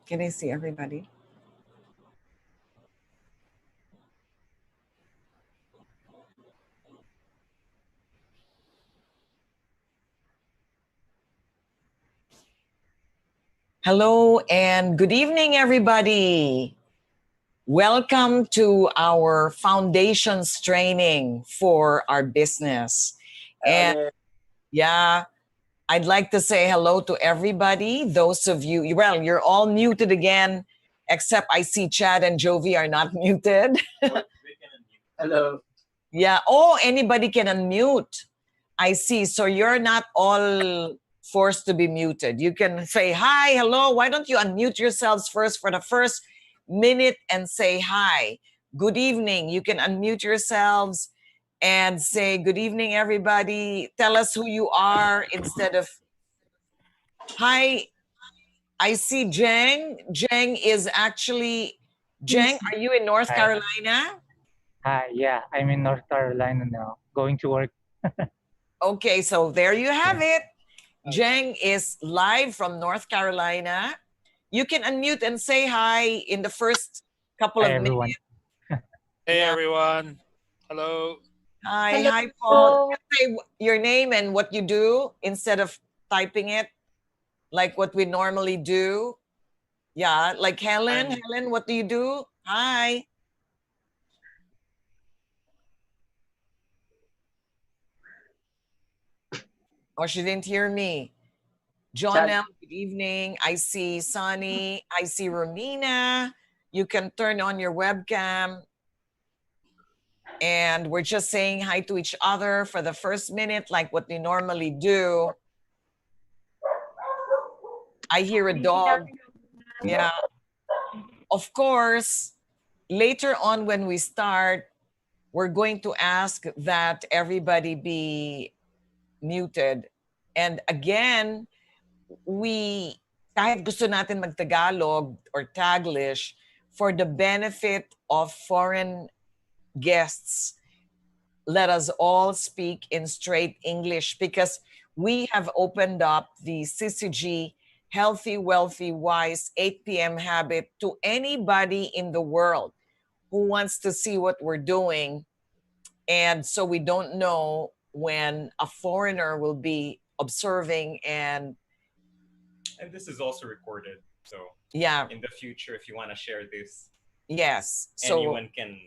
Can I see everybody? Hello and good evening, everybody. Welcome to our foundations training for our business. And yeah, I'd like to say hello to everybody. Those of you, well, you're all muted again, except I see Chad and Jovi are not muted. Hello. Yeah. Oh, anybody can unmute. I see. So you're not all forced to be muted. You can say hi, hello. Why don't you unmute yourselves first for the first minute and say hi? Good evening. You can unmute yourselves and say good evening, everybody. Tell us who you are instead of hi. I see Jeng. Jeng is actually Jeng. Are you in North Hi. Carolina? Hi, yeah, I'm in North Carolina now, going to work. Okay, so there you have it. Jeng is live from North Carolina. You can unmute and say hi in the first couple Hi, of everyone. minutes. Hey Yeah. everyone. Hello. Hi, Hello. hi, Paul. Just say your name and what you do instead of typing it like what we normally do. Yeah, like Helen. Helen, what do you do? Hi. Oh, she didn't hear me. John L, good evening. I see Sunny. I see Romina. You can turn on your webcam. And we're just saying hi to each other for the first minute, like what we normally do. I hear a dog. Yeah. Of course, later on when we start, we're going to ask that everybody be muted. And again, kahit gusto natin mag-Tagalog or Taglish, for the benefit of foreign guests, let us all speak in straight English because we have opened up the CCG Healthy, Wealthy, Wise 8 p.m. habit to anybody in the world who wants to see what we're doing. And so we don't know when a foreigner will be observing. And this is also recorded. So yeah, in the future, if you want to share this, yes. So anyone can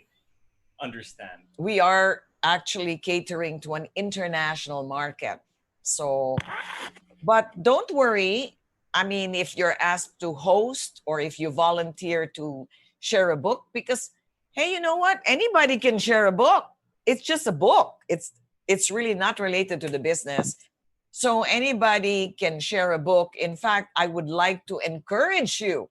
understand. We are actually catering to an international market. So, but don't worry. I mean, if you're asked to host or if you volunteer to share a book, because hey, you know what? Anybody can share a book. It's just a book. It's really not related to the business. So anybody can share a book. In fact, I would like to encourage you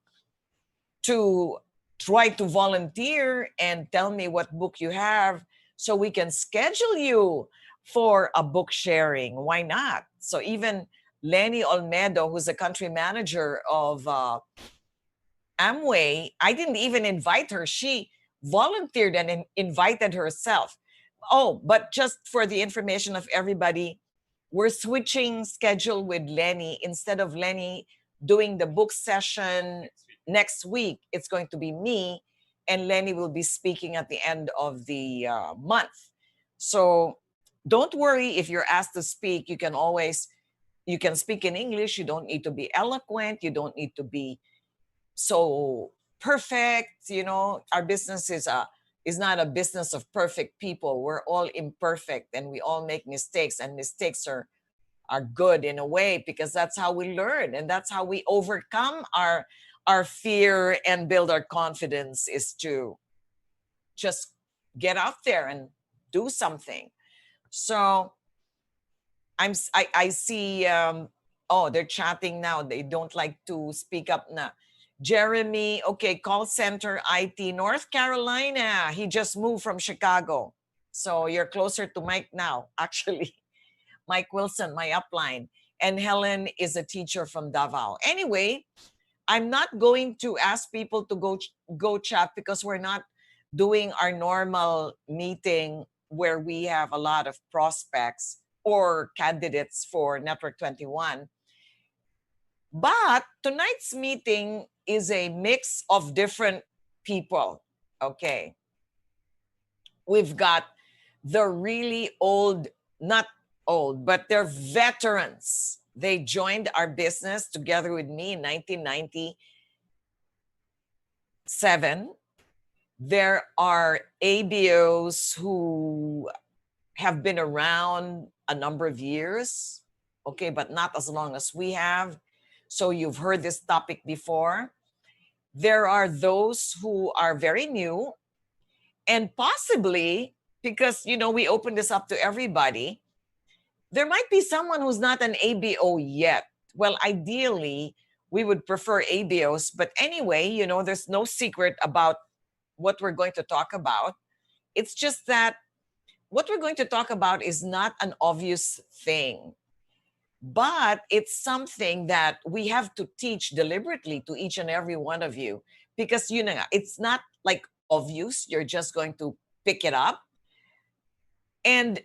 to try to volunteer and tell me what book you have so we can schedule you for a book sharing. Why not? So even Lenny Olmedo, who's a country manager of Amway, I didn't even invite her. She volunteered and invited herself. Oh, but just for the information of everybody, we're switching schedule with Lenny. Instead of Lenny doing the book session next week, it's going to be me, and Lenny will be speaking at the end of the month. So don't worry if you're asked to speak. You can speak in English. You don't need to be eloquent. You don't need to be so perfect. You know, our business is not a business of perfect people. We're all imperfect and we all make mistakes, and mistakes are good in a way because that's how we learn and that's how we overcome our fear and build our confidence, is to just get out there and do something. So I see oh, they're chatting now. They don't like to speak up now. Jeremy, okay, call center IT, North Carolina. He just moved from Chicago. So you're closer to Mike now, actually. Mike Wilson, my upline. And Helen is a teacher from Davao. Anyway, I'm not going to ask people to go chat because we're not doing our normal meeting where we have a lot of prospects or candidates for Network 21. But tonight's meeting is a mix of different people. Okay. We've got the really old, not old, but they're veterans. They joined our business together with me in 1997. There are ABOs who have been around a number of years, okay, but not as long as we have. So you've heard this topic before. There are those who are very new, and possibly because, you know, we open this up to everybody, there might be someone who's not an ABO yet. Well, ideally, we would prefer ABOs, but anyway, you know, there's no secret about what we're going to talk about. It's just that what we're going to talk about is not an obvious thing, but it's something that we have to teach deliberately to each and every one of you, because, you know, it's not like obvious. You're just going to pick it up. And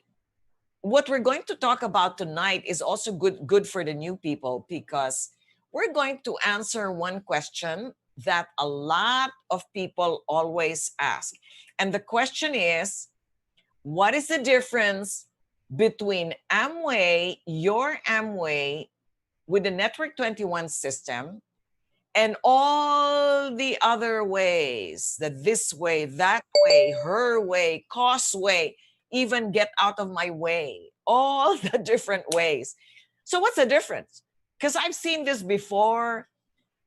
what we're going to talk about tonight is also good for the new people, because we're going to answer one question that a lot of people always ask. And the question is, what is the difference between Amway, your Amway, with the Network 21 system, and all the other ways, that this way, that way, her way, cost way, even get out of my way, all the different ways. So what's the difference? Because I've seen this before.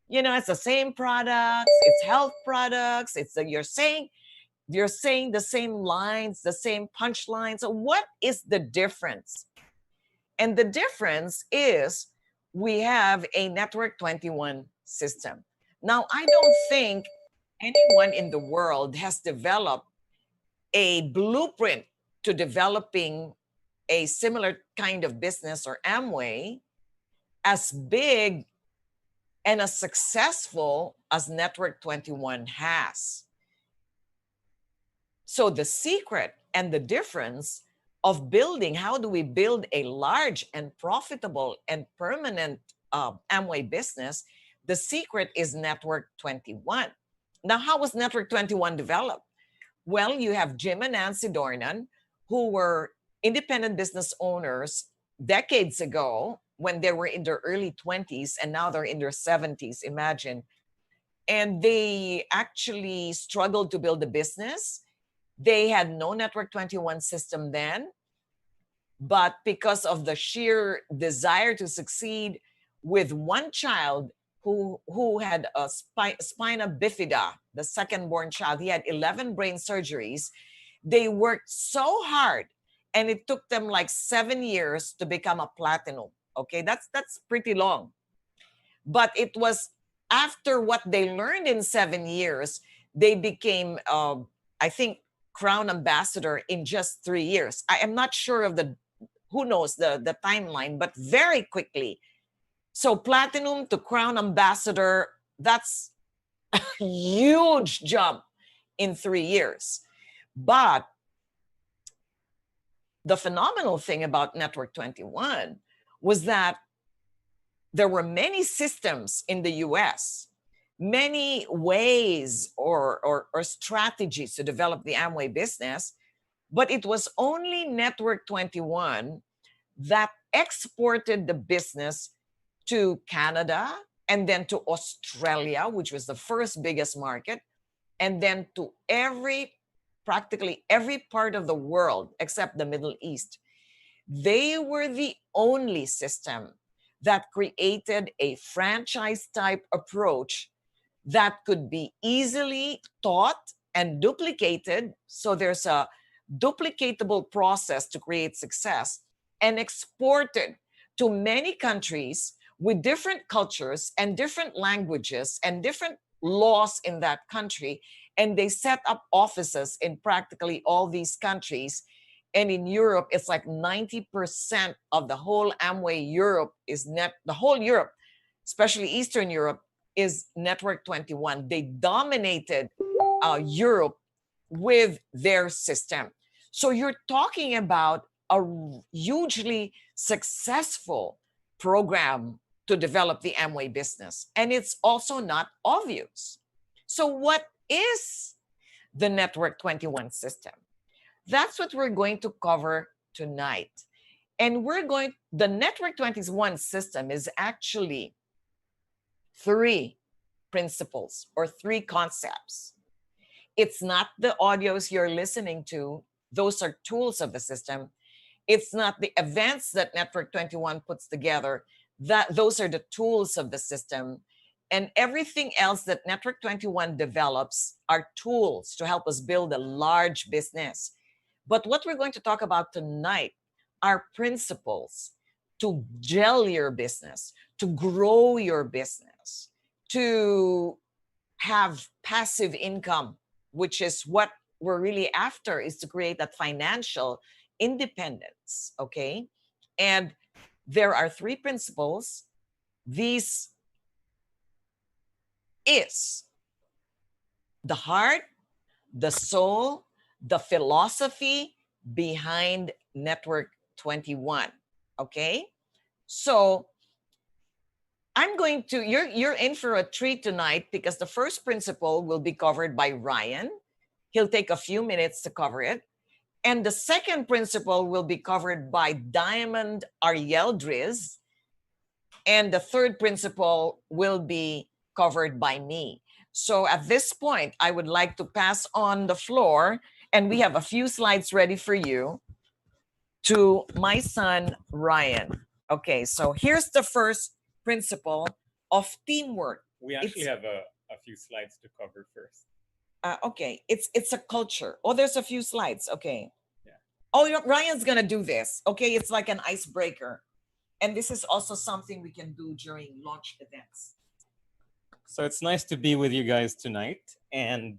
You know, it's the same products, it's health products, it's you're saying the same lines, the same punchlines. So what is the difference? And the difference is we have a Network 21 system. Now, I don't think anyone in the world has developed a blueprint to developing a similar kind of business or Amway as big and as successful as Network 21 has. So the secret and the difference of building, how do we build a large and profitable and permanent Amway business? The secret is Network 21. Now, how was Network 21 developed? Well, you have Jim and Nancy Dornan, who were independent business owners decades ago when they were in their early 20s, and now they're in their 70s, imagine. And they actually struggled to build a business. They had no Network 21 system then, but because of the sheer desire to succeed with one child who had a spina bifida, the second born child, he had 11 brain surgeries. They worked so hard, and it took them like 7 years to become a platinum. Okay, that's pretty long. But it was after what they learned in 7 years, they became, I think, Crown Ambassador in just 3 years. I am not sure of who knows the timeline, but very quickly. So platinum to Crown Ambassador, that's a huge jump in 3 years. But the phenomenal thing about Network 21 was that there were many systems in the US, many ways or strategies to develop the Amway business, but it was only Network 21 that exported the business to Canada, and then to Australia, which was the first biggest market, and then to practically every part of the world except the Middle East. They were the only system that created a franchise type approach that could be easily taught and duplicated. So there's a duplicatable process to create success, and exported to many countries with different cultures and different languages and different laws in that country. And they set up offices in practically all these countries. And in Europe, it's like 90% of the whole Amway Europe is the whole Europe, especially Eastern Europe, is Network 21. They dominated Europe with their system. So you're talking about a hugely successful program to develop the Amway business. And it's also not obvious. So what is the Network 21 system? That's what we're going to cover tonight. And the Network 21 system is actually 3 principles or 3 concepts. It's not the audios you're listening to. Those are tools of the system. It's not the events that Network 21 puts together. Those are the tools of the system. And everything else that Network 21 develops are tools to help us build a large business. But what we're going to talk about tonight are principles to gel your business, to grow your business, to have passive income, which is what we're really after, is to create that financial independence, okay? And there are 3 principles. These is the heart, the soul, the philosophy behind Network 21, okay? So you're in for a treat tonight because the first principle will be covered by Ryan. He'll take a few minutes to cover it. And the second principle will be covered by Diamond Arieldriz. And the third principle will be covered by me. So at this point, I would like to pass on the floor, and we have a few slides ready for you, to my son, Ryan. Okay, so here's the first principle of teamwork. We actually have a few slides to cover first. Okay, it's a culture. Oh, there's a few slides. Okay. Yeah. Oh, Ryan's gonna do this. Okay, it's like an icebreaker. And this is also something we can do during launch events. So it's nice to be with you guys tonight. And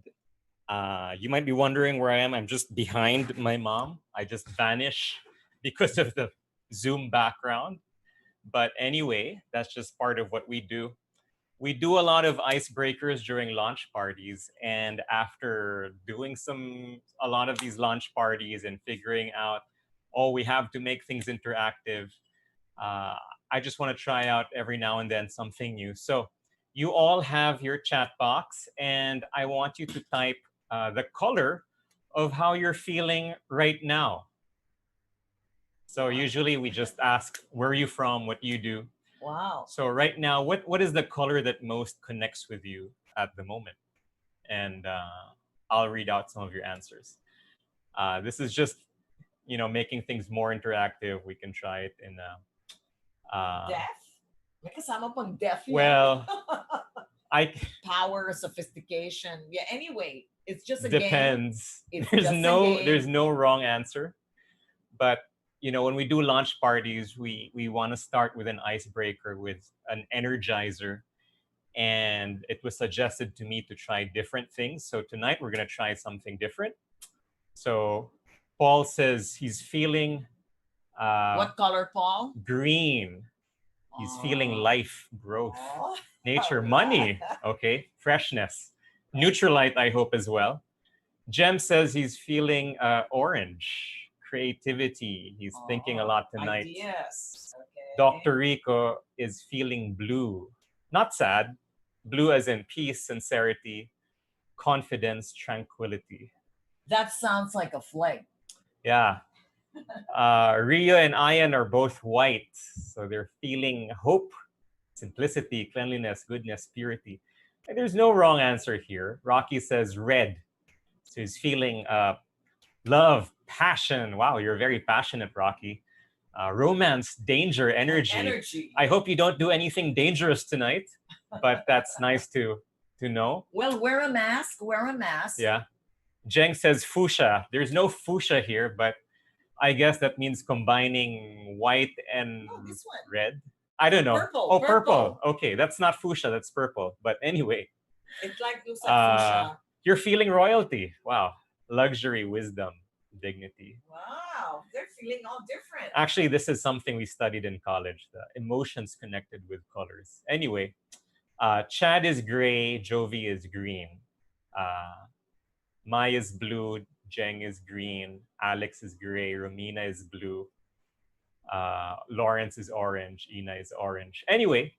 you might be wondering where I am. I'm just behind my mom. I just vanish because of the Zoom background. But anyway, that's just part of what we do. We do a lot of icebreakers during launch parties. And after doing a lot of these launch parties and figuring out, we have to make things interactive, I just want to try out every now and then something new. So you all have your chat box, and I want you to type the color of how you're feeling right now. So usually we just ask, where are you from? What do you do? Wow. So right now, what is the color that most connects with you at the moment? And I'll read out some of your answers. This is just, making things more interactive. We can try it in Deaf? May kasama pang deaf yan. well, Power, sophistication. Yeah, anyway, it's just a game. depends. It's There's just a no game. there's no wrong answer. But when we do launch parties, we want to start with an icebreaker, with an energizer. And it was suggested to me to try different things. So tonight we're going to try something different. So Paul says he's feeling What color, Paul? green. He's feeling life, growth, Oh. nature, Alright. money. Okay, freshness. Neutralite, I hope, as well. Jem says he's feeling orange, creativity. He's thinking a lot tonight. Ideas. Okay. Dr. Rico is feeling blue. Not sad. Blue as in peace, sincerity, confidence, tranquility. That sounds like a flag. Yeah. Ria and Ian are both white. So they're feeling hope, simplicity, cleanliness, goodness, purity. And there's no wrong answer here. Rocky says red. So he's feeling love, passion. Wow, you're very passionate, Rocky. Romance, danger, energy. Energy. I hope you don't do anything dangerous tonight, but that's nice to know. Well, wear a mask. Wear a mask. Yeah. Jeng says fuchsia. There's no fuchsia here, but I guess that means combining white and Oh, this one. red. I don't know. Purple, Oh, purple. Okay, that's not fuchsia, that's purple. But anyway, It's like looks like fuchsia. you're feeling royalty. Wow. Luxury, wisdom, dignity. Wow, they're feeling all different. Actually, this is something we studied in college, the emotions connected with colors. Anyway, Chad is gray, Jovi is green. Mai is blue, Jeng is green, Alex is gray, Romina is blue. Lawrence is orange. Ina is orange. Anyway,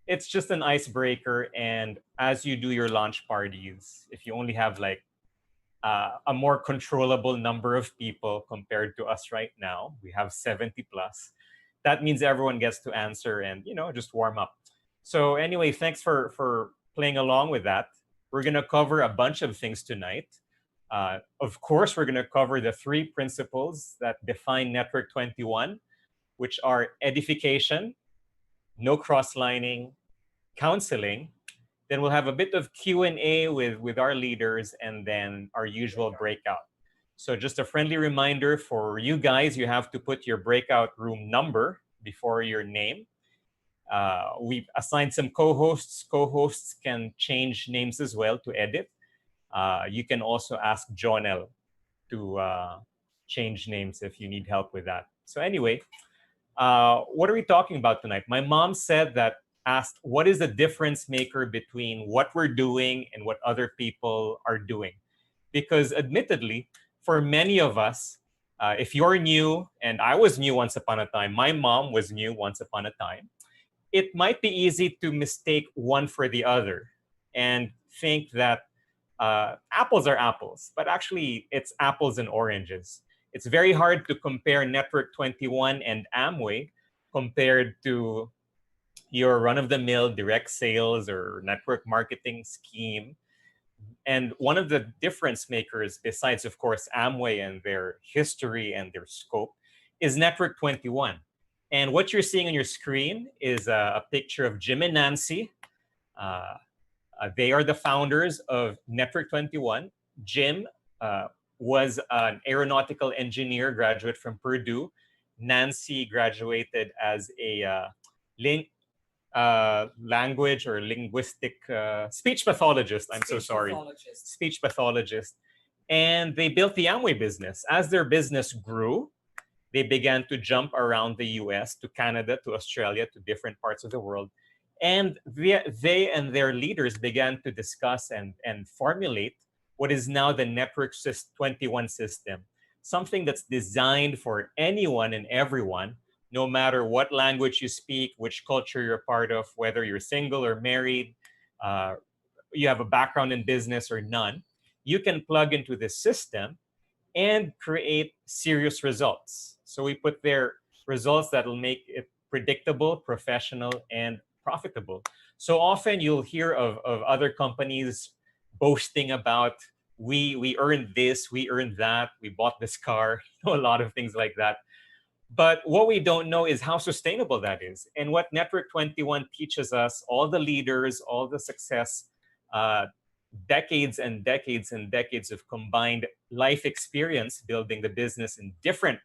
it's just an icebreaker. And as you do your launch parties, if you only have like a more controllable number of people compared to us right now, we have 70 plus. That means everyone gets to answer and just warm up. So anyway, thanks for playing along with that. We're gonna cover a bunch of things tonight. Of course, we're gonna cover the 3 principles that define Network 21, which are edification, no cross-lining, counseling. Then we'll have a bit of Q&A with our leaders, and then our usual breakout. So just a friendly reminder for you guys, you have to put your breakout room number before your name. We've assigned some co-hosts. Co-hosts can change names as well to edit. You can also ask Jonel to change names if you need help with that. So anyway, what are we talking about tonight? My mom asked, what is the difference maker between what we're doing and what other people are doing? Because admittedly, for many of us, if you're new, and I was new once upon a time, my mom was new once upon a time, it might be easy to mistake one for the other and think that apples are apples, but actually it's apples and oranges. It's very hard to compare Network 21 and Amway compared to your run-of-the-mill direct sales or network marketing scheme. And one of the difference makers, besides, of course, Amway and their history and their scope, is Network 21. And what you're seeing on your screen is a picture of Jim and Nancy. They are the founders of Network 21. Jim was an aeronautical engineer graduate from Purdue. Nancy graduated as a language or linguistic speech pathologist. Speech pathologist. And they built the Amway business. As their business grew, they began to jump around the US, to Canada, to Australia, to different parts of the world. And they and their leaders began to discuss and formulate what is now the Network 21 system, something that's designed for anyone and everyone, no matter what language you speak, which culture you're part of, whether you're single or married, you have a background in business or none, you can plug into this system and create serious results. So we put there results that will make it predictable, professional, and profitable. So often you'll hear of other companies boasting about, we earned this, we earned that, we bought this car, a lot of things like that. But what we don't know is how sustainable that is. And what Network 21 teaches us, all the leaders, all the success, decades and decades and decades of combined life experience building the business in different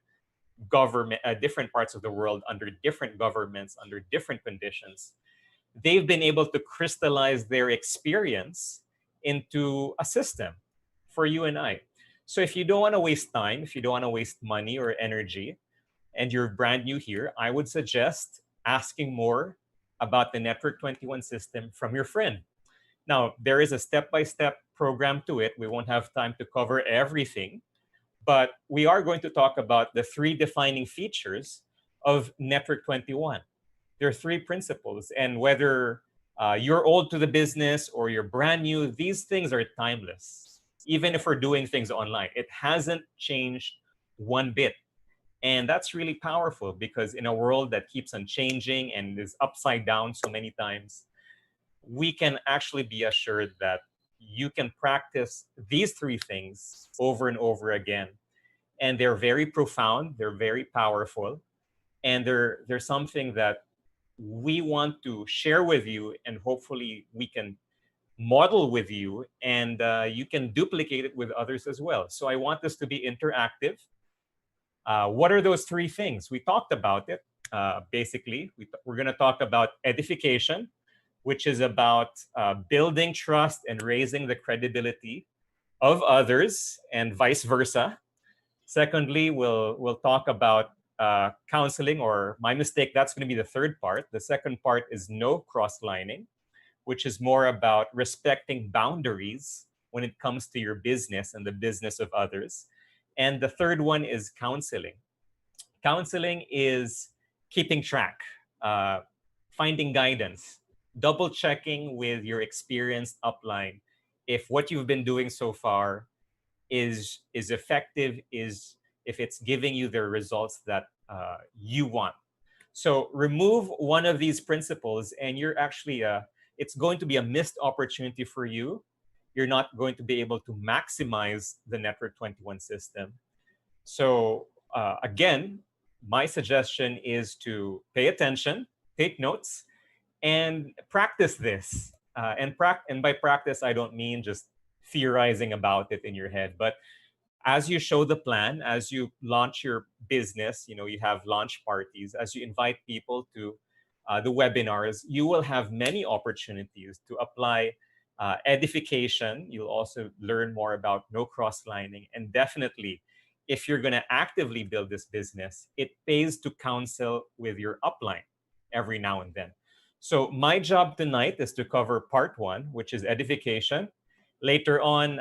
parts of the world, under different governments, under different conditions. They've been able to crystallize their experience into a system for you and I. So if you don't want to waste time, if you don't want to waste money or energy, and you're brand new here, I would suggest asking more about the Network 21 system from your friend. Now, there is a step-by-step program to it. We won't have time to cover everything, but we are going to talk about the 3 defining features of Network 21. There are 3 principles, and whether you're old to the business or you're brand new, these things are timeless. Even if we're doing things online, it hasn't changed one bit. And that's really powerful, because in a world that keeps on changing and is upside down so many times, we can actually be assured that you can practice these 3 things over and over again. And they're very profound, they're very powerful, and they're something that we want to share with you, and hopefully we can model with you, and you can duplicate it with others as well. So I want this to be interactive. What are those 3 things? We talked about it. Basically, we're going to talk about edification, which is about building trust and raising the credibility of others, and vice versa. Secondly, we'll talk about counseling, or my mistake, that's going to be the 3rd part. The 2nd part is no cross-lining, which is more about respecting boundaries when it comes to your business and the business of others. And the 3rd one is counseling. Counseling is keeping track, finding guidance, double checking with your experienced upline if what you've been doing so far is effective, is if it's giving you the results that you want. So remove one of these principles, and you're actually it's going to be a missed opportunity for you. You're not going to be able to maximize the Network 21 system. So again, my suggestion is to pay attention, take notes, and practice this. And by practice, I don't mean just theorizing about it in your head, but as you show the plan, as you launch your business, you have launch parties, as you invite people to the webinars, you will have many opportunities to apply edification. You'll also learn more about no cross-lining. And definitely, if you're going to actively build this business, it pays to counsel with your upline every now and then. So my job tonight is to cover part one, which is edification. Later on,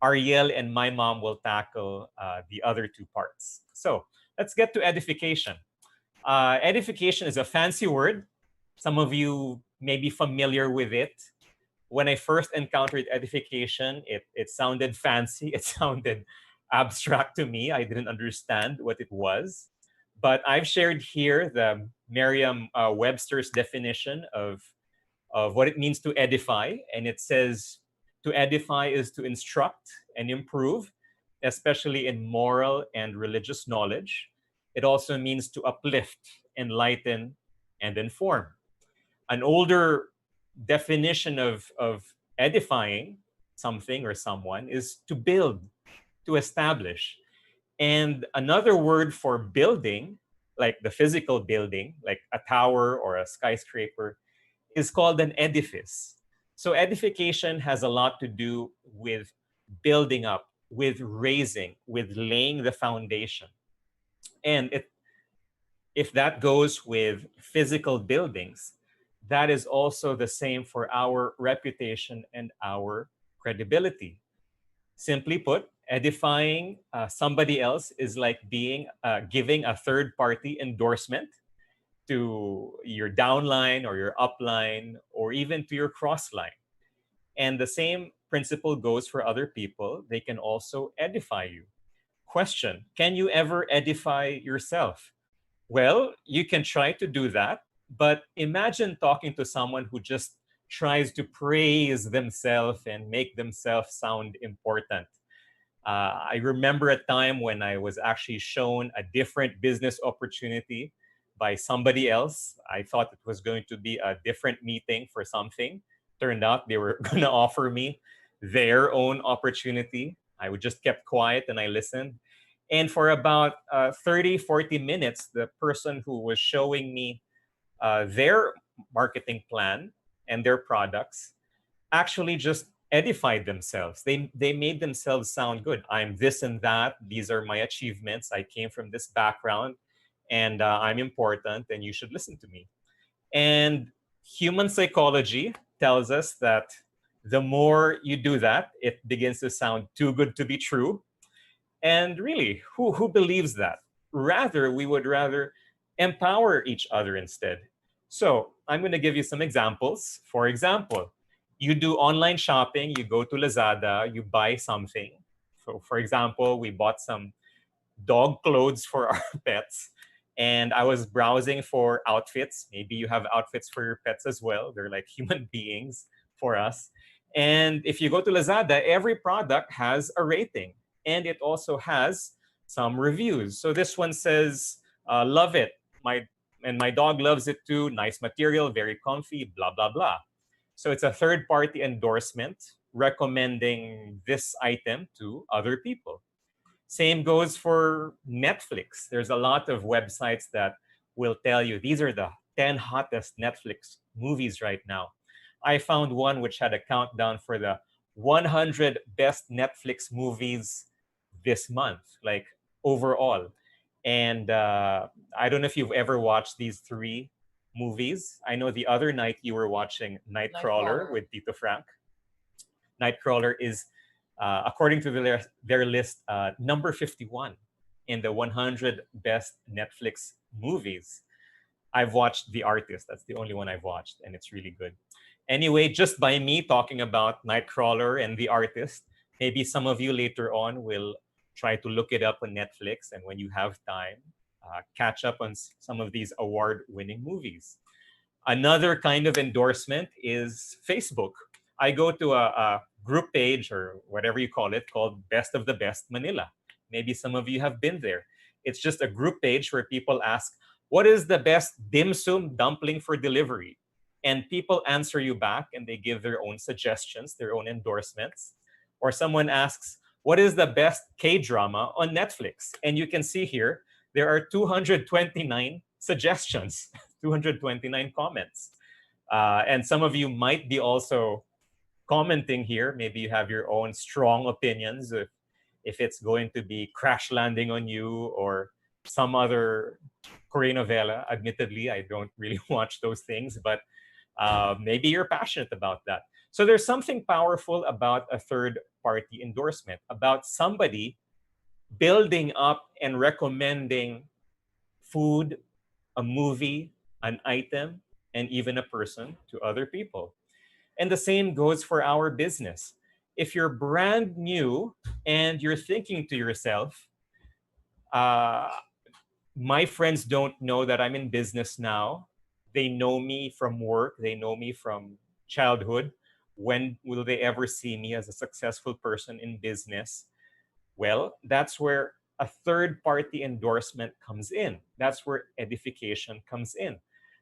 Ariel and my mom will tackle the other two parts. So let's get to edification. Edification is a fancy word. Some of you may be familiar with it. When I first encountered edification, it sounded fancy. It sounded abstract to me. I didn't understand what it was. But I've shared here the Merriam-Webster's definition of what it means to edify. And it says, to edify is to instruct and improve, especially in moral and religious knowledge. It also means to uplift, enlighten, and inform. An older definition of edifying something or someone is to build, to establish. And another word for building, like the physical building, like a tower or a skyscraper, is called an edifice. So edification has a lot to do with building up, with raising, with laying the foundation. And if that goes with physical buildings, that is also the same for our reputation and our credibility. Simply put, edifying somebody else is like giving a third-party endorsement to your downline or your upline or even to your crossline. And the same principle goes for other people. They can also edify you. Question, can you ever edify yourself? Well, you can try to do that, but imagine talking to someone who just tries to praise themselves and make themselves sound important. I remember a time when I was actually shown a different business opportunity by somebody else. I thought it was going to be a different meeting for something. Turned out they were going to offer me their own opportunity. I would just kept quiet and I listened. And for about 30, 40 minutes, the person who was showing me their marketing plan and their products actually just edified themselves. They made themselves sound good. I'm this and that. These are my achievements. I came from this background and I'm important and you should listen to me. And human psychology tells us that the more you do that, it begins to sound too good to be true. And really, who believes that? We would rather empower each other instead. So I'm going to give you some examples. For example, you do online shopping, you go to Lazada, you buy something. So for example, we bought some dog clothes for our pets. And I was browsing for outfits. Maybe you have outfits for your pets as well. They're like human beings for us. And if you go to Lazada, every product has a rating. And it also has some reviews. So this one says, love it. My dog loves it too. Nice material, very comfy, blah, blah, blah. So it's a third-party endorsement recommending this item to other people. Same goes for Netflix. There's a lot of websites that will tell you these are the 10 hottest Netflix movies right now. I found one which had a countdown for the 100 best Netflix movies this month, like overall. And I don't know if you've ever watched these 3 movies. I know the other night you were watching Nightcrawler with Tito Frank. Nightcrawler is, according to their list, number 51 in the 100 best Netflix movies. I've watched The Artist. That's the only one I've watched, and it's really good. Anyway, just by me talking about Nightcrawler and The Artist, maybe some of you later on will try to look it up on Netflix, and when you have time, catch up on some of these award-winning movies. Another kind of endorsement is Facebook. I go to a group page or whatever you call it called Best of the Best Manila. Maybe some of you have been there. It's just a group page where people ask, what is the best dim sum dumpling for delivery? And people answer you back and they give their own suggestions, their own endorsements. Or someone asks, what is the best K-drama on Netflix? And you can see here, there are 229 suggestions, 229 comments. And some of you might be also commenting here. Maybe you have your own strong opinions if it's going to be Crash Landing on You or some other Korean novela. Admittedly, I don't really watch those things, but maybe you're passionate about that. So there's something powerful about a third-party endorsement, about somebody building up and recommending food, a movie, an item, and even a person to other people. And the same goes for our business. If you're brand new and you're thinking to yourself, my friends don't know that I'm in business now. They know me from work. They know me from childhood. When will they ever see me as a successful person in business? Well, that's where a third-party endorsement comes in. That's where edification comes in.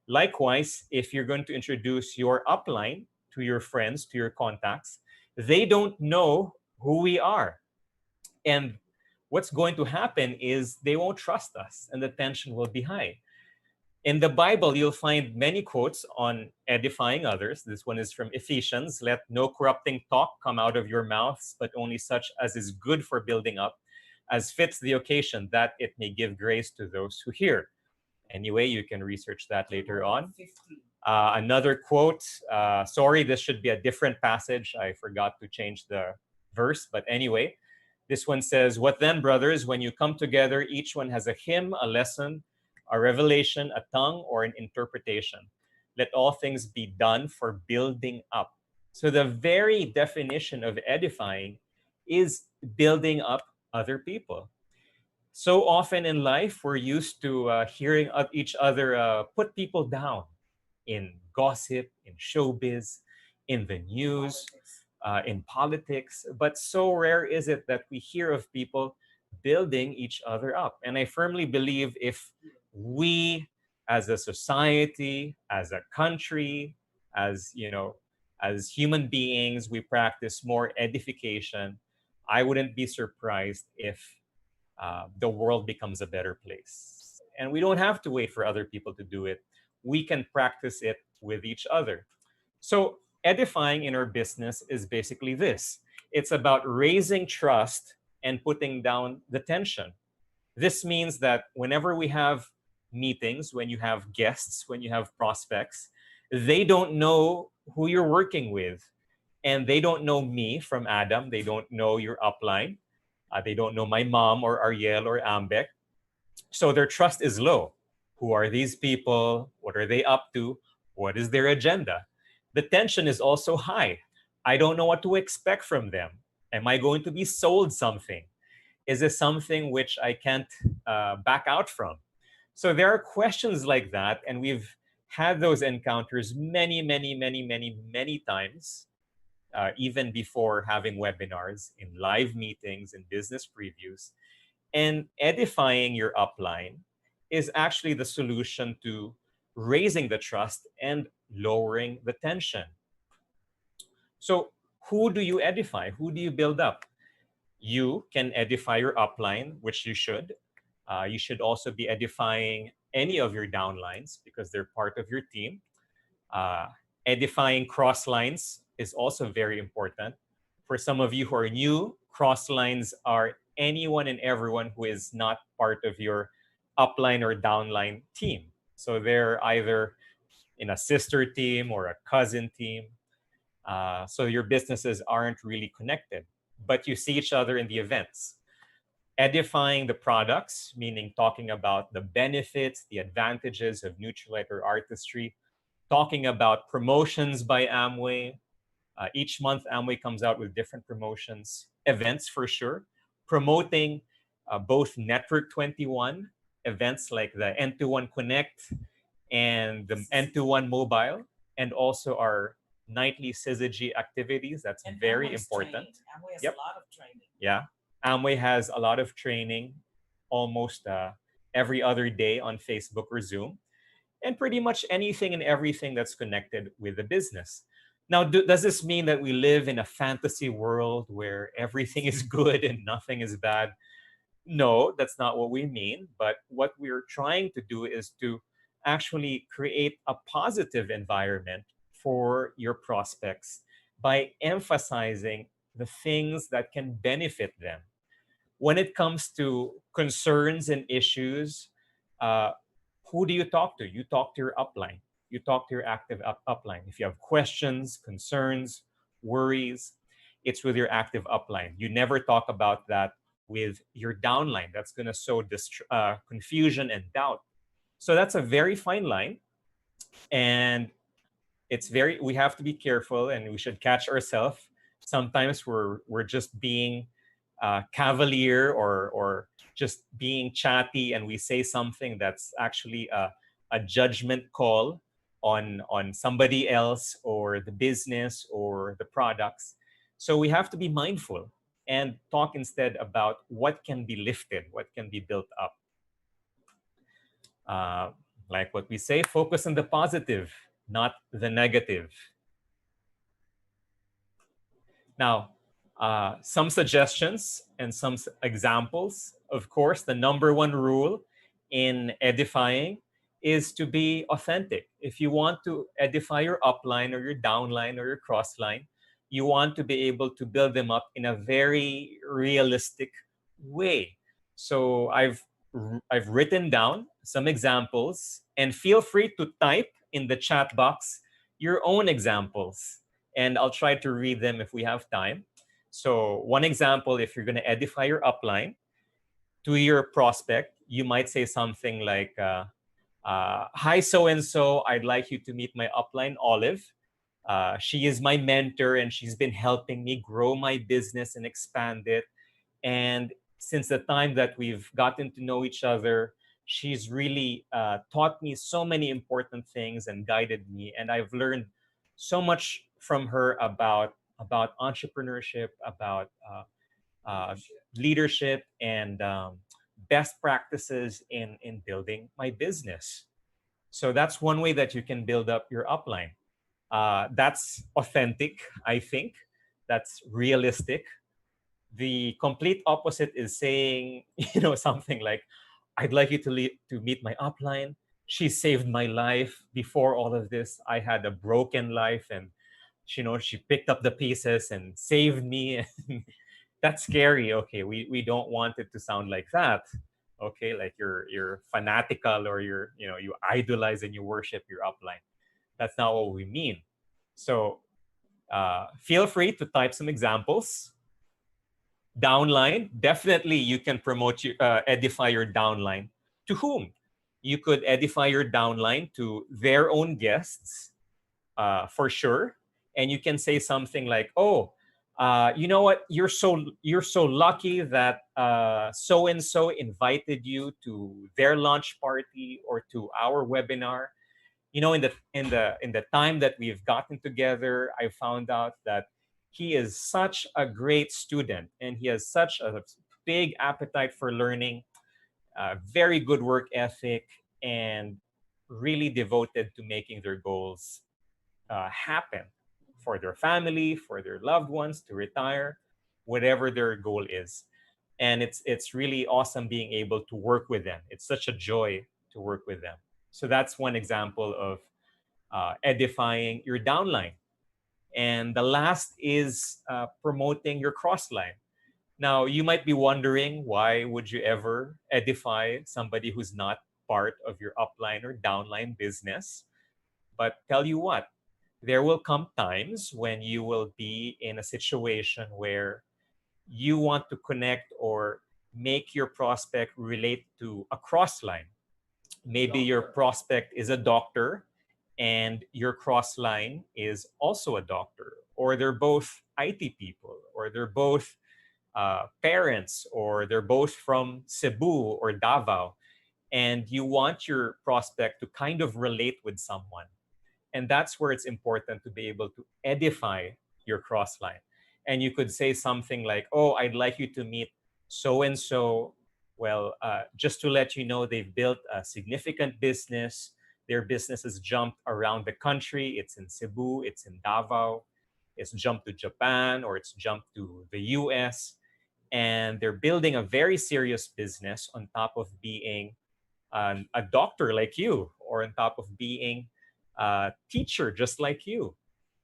Likewise, if you're going to introduce your upline to your friends, to your contacts, they don't know who we are. And what's going to happen is they won't trust us and the tension will be high. In the Bible, you'll find many quotes on edifying others. This one is from Ephesians. Let no corrupting talk come out of your mouths, but only such as is good for building up, as fits the occasion, that it may give grace to those who hear. Anyway, you can research that later on. Another quote, sorry, this should be a different passage. I forgot to change the verse, but anyway, this one says, what then, brothers, when you come together, each one has a hymn, a lesson, a revelation, a tongue, or an interpretation. Let all things be done for building up. So the very definition of edifying is building up other people. So often in life, we're used to hearing each other put people down in gossip, in showbiz, in the news, in politics. But so rare is it that we hear of people building each other up. And I firmly believe if we as a society, as a country, as as human beings, we practice more edification, I wouldn't be surprised if the world becomes a better place. And we don't have to wait for other people to do it. We can practice it with each other. So edifying in our business is basically this. It's about raising trust and putting down the tension. This means that whenever we have meetings, when you have guests, when you have prospects, they don't know who you're working with. And they don't know me from Adam. They don't know your upline. They don't know my mom or Ariel or Ambek. So their trust is low. Who are these people? What are they up to? What is their agenda? The tension is also high. I don't know what to expect from them. Am I going to be sold something? Is this something which I can't back out from? So there are questions like that, and we've had those encounters many, many, many, many, many times, even before having webinars, in live meetings, in business previews. And edifying your upline is actually the solution to raising the trust and lowering the tension. So who do you edify? Who do you build up? You can edify your upline, which you should. You should also be edifying any of your downlines because they're part of your team. Edifying cross lines is also very important. For some of you who are new, cross lines are anyone and everyone who is not part of your upline or downline team. So they're either in a sister team or a cousin team. So your businesses aren't really connected, but you see each other in the events. edifying the products, meaning talking about the benefits, the advantages of Nutrilite or Artistry, talking about promotions by Amway. Each month, Amway comes out with different promotions, events for sure, promoting both Network 21 events like the N21 Connect and the N21 Mobile, and also our nightly syzygy activities. That's very important. Amway has Yep. a lot of training. Yeah. Amway has a lot of training almost every other day on Facebook or Zoom, and pretty much anything and everything that's connected with the business. Now, does this mean that we live in a fantasy world where everything is good and nothing is bad? No, that's not what we mean. But what we're trying to do is to actually create a positive environment for your prospects by emphasizing the things that can benefit them. When it comes to concerns and issues, uh, who do you talk to? You talk to your upline. You talk to your active upline. If you have questions, concerns, worries, it's with your active upline. You never talk about that with your downline. That's going to sow confusion and doubt. So that's a very fine line. And we have to be careful, and we should catch ourselves. Sometimes we're just being cavalier or just being chatty, and we say something that's actually a judgment call on somebody else or the business or the products. So we have to be mindful and talk instead about what can be lifted, what can be built up. Like what we say, focus on the positive, not the negative. Now, some suggestions and some examples. Of course, the number one rule in edifying is to be authentic. If you want to edify your upline or your downline or your crossline, you want to be able to build them up in a very realistic way. So I've written down some examples, and feel free to type in the chat box your own examples, and I'll try to read them if we have time. So one example, if you're going to edify your upline to your prospect, you might say something like, hi, so-and-so, I'd like you to meet my upline, Olive. She is my mentor, and she's been helping me grow my business and expand it. And since the time that we've gotten to know each other, she's really taught me so many important things and guided me. And I've learned so much from her about entrepreneurship, about leadership, and best practices in building my business. So that's one way that you can build up your upline. That's authentic, I think. That's realistic. The complete opposite is saying, something like, I'd like you to meet my upline. She saved my life. Before all of this, I had a broken life, and she picked up the pieces and saved me. That's scary. Okay, we don't want it to sound like that. Okay, like you're fanatical, or you idolize and you worship your upline. That's not what we mean. So feel free to type some examples. Downline, definitely you can edify your downline. To whom? You could edify your downline to their own guests, for sure. And you can say something like, oh, you know what? You're so lucky that so and so invited you to their launch party or to our webinar. In the time that we've gotten together, I found out that he is such a great student, and he has such a big appetite for learning, very good work ethic, and really devoted to making their goals happen for their family, for their loved ones, to retire, whatever their goal is. And it's really awesome being able to work with them. It's such a joy to work with them. So that's one example of edifying your downline. And the last is promoting your crossline. Now, you might be wondering, why would you ever edify somebody who's not part of your upline or downline business? But tell you what, there will come times when you will be in a situation where you want to connect or make your prospect relate to a cross line. Maybe your prospect is a doctor and your cross line is also a doctor, or they're both IT people, or they're both parents, or they're both from Cebu or Davao, and you want your prospect to kind of relate with someone. And that's where it's important to be able to edify your cross line. And you could say something like, oh, I'd like you to meet so and so. Well, just to let you know, they've built a significant business. Their business has jumped around the country. It's in Cebu, it's in Davao, it's jumped to Japan, or it's jumped to the US. And they're building a very serious business on top of being a doctor like you, or on top of being a teacher just like you,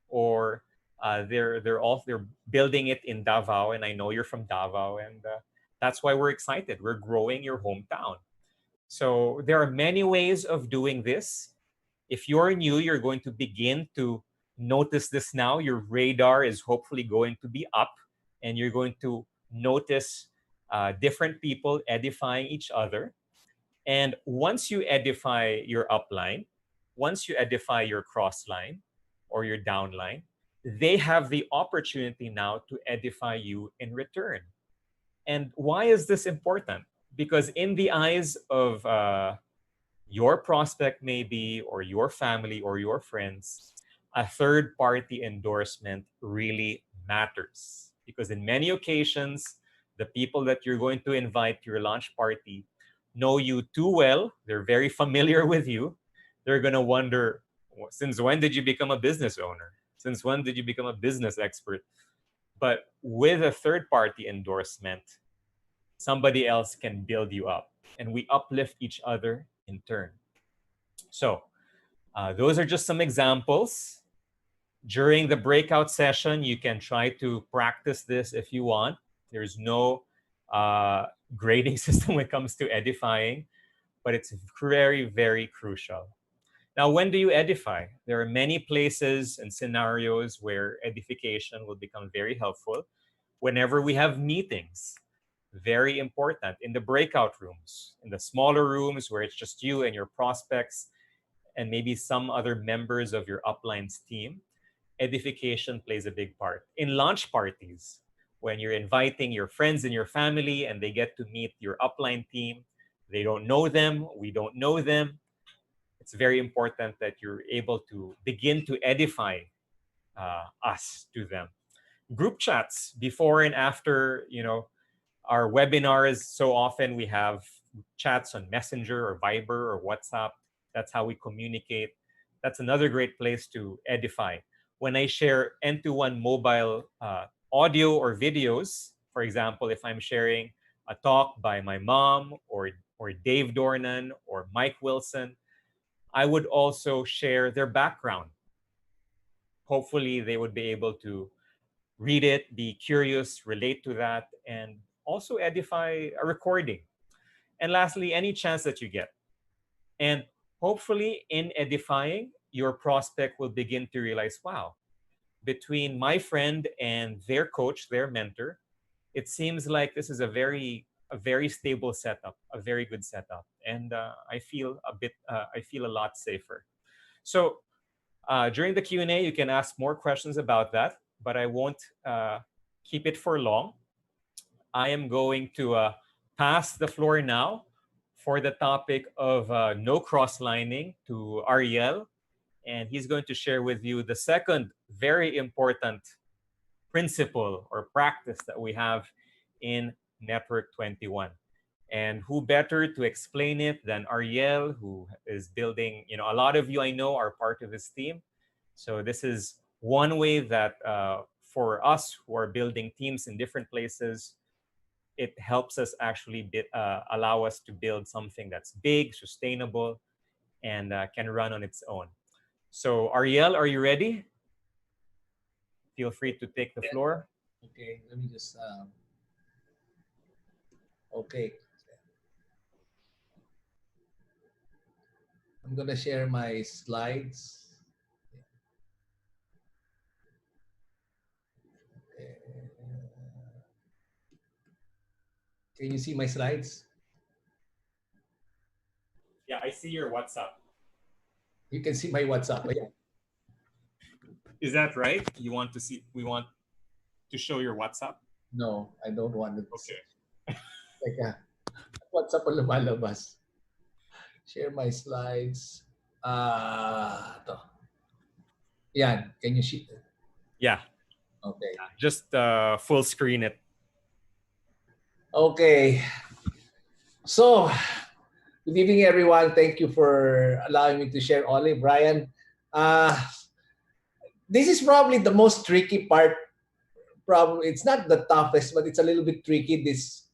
or they're building it in Davao, and I know you're from Davao, and that's why we're excited. We're growing your hometown. So there are many ways of doing this. If you're new, you're going to begin to notice this now. Your radar is hopefully going to be up, and you're going to notice different people edifying each other. And once you edify your upline, once you edify your cross line or your downline, they have the opportunity now to edify you in return. And why is this important? Because in the eyes of your prospect, maybe, or your family or your friends, a third party endorsement really matters. Because in many occasions, the people that you're going to invite to your launch party know you too well. They're very familiar with you. They're going to wonder, since when did you become a business owner? Since when did you become a business expert? But with a third party endorsement, somebody else can build you up, and we uplift each other in turn. So those are just some examples. During the breakout session, you can try to practice this if you want. There's no grading system when it comes to edifying, but it's very, very crucial. Now, when do you edify? There are many places and scenarios where edification will become very helpful. Whenever we have meetings, very important. In the breakout rooms, in the smaller rooms where it's just you and your prospects and maybe some other members of your upline's team, edification plays a big part. In launch parties, when you're inviting your friends and your family and they get to meet your upline team, they don't know them, we don't know them. It's very important that you're able to begin to edify us to them. Group chats before and after, our webinars. So often we have chats on Messenger or Viber or WhatsApp. That's how we communicate. That's another great place to edify. When I share N2One mobile audio or videos, for example, if I'm sharing a talk by my mom or Dave Dornan or Mike Wilson, I would also share their background. Hopefully, they would be able to read it, be curious, relate to that, and also edify a recording. And lastly, any chance that you get. And hopefully, in edifying, your prospect will begin to realize, wow, between my friend and their coach, their mentor, it seems like this is a very stable setup, a very good setup, and I feel a lot safer. So during the Q&A, you can ask more questions about that, but I won't keep it for long. I am going to pass the floor now for the topic of no cross-lining to Ariel, and he's going to share with you the second very important principle or practice that we have in Network 21. And who better to explain it than Ariel, who is building, a lot of you I know are part of this team. So this is one way that for us who are building teams in different places, it helps us actually allow us to build something that's big, sustainable, and can run on its own. So Ariel, are you ready? Feel free to take the floor. Okay, let me just, okay. I'm gonna share my slides. Okay. Can you see my slides? Yeah, I see your WhatsApp. You can see my WhatsApp. Yeah. Is that right? You want to see? We want to show your WhatsApp. No, I don't want it. Okay. Teka. WhatsApp ang lumalabas. Share my slides. To. Yan. Can you see? Yeah. Okay. Just full screen it. Okay. So, good evening, everyone. Thank you for allowing me to share, Olive. Brian, this is probably the most tricky part. Probably it's not the toughest, but it's a little bit tricky. This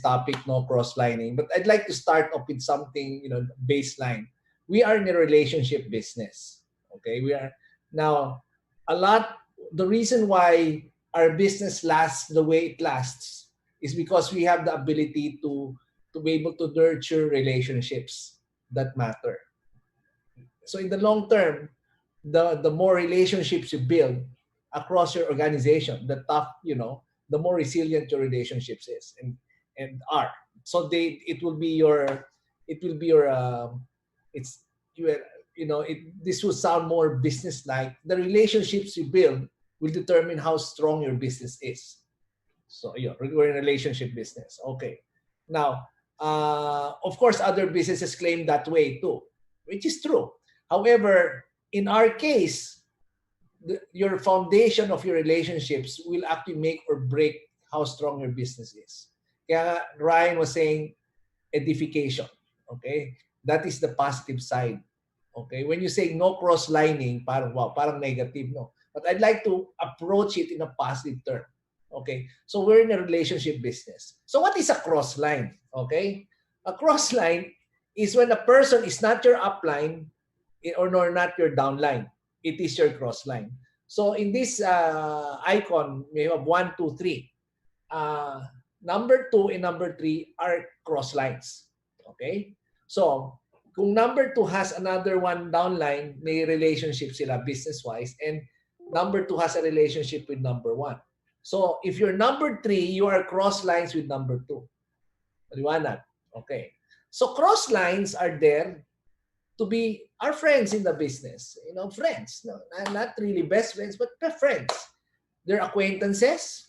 topic, no cross-lining. But I'd like to start off with something, baseline. We are in a relationship business. Okay, we are now the reason why our business lasts the way it lasts is because we have the ability to be able to nurture relationships that matter. So in the long term, the more relationships you build across your organization, the more resilient your relationships is and are. So it will be your it's this will sound more business like. The relationships you build will determine how strong your business is. So we're in a relationship business. Okay. Now, of course, other businesses claim that way too, which is true. However, in our case, your foundation of your relationships will actually make or break how strong your business is. Kaya Ryan was saying edification. Okay? That is the positive side. Okay? When you say no cross-lining, parang negative, no? But I'd like to approach it in a positive term. Okay? So we're in a relationship business. So what is a cross-line? Okay? A cross-line is when a person is not your upline or not your downline. It is your cross-line. So in this icon, we have 1, 2, 3. Number 2 and number 3 are cross-lines. Okay? So, kung number 2 has another one downline, may relationship sila business-wise, and number 2 has a relationship with number 1. So, if you're number 3, you are cross-lines with number 2. Maliwanag? Okay. So, cross-lines are there to be our friends in the business. Friends. No, not really best friends, but friends. They're acquaintances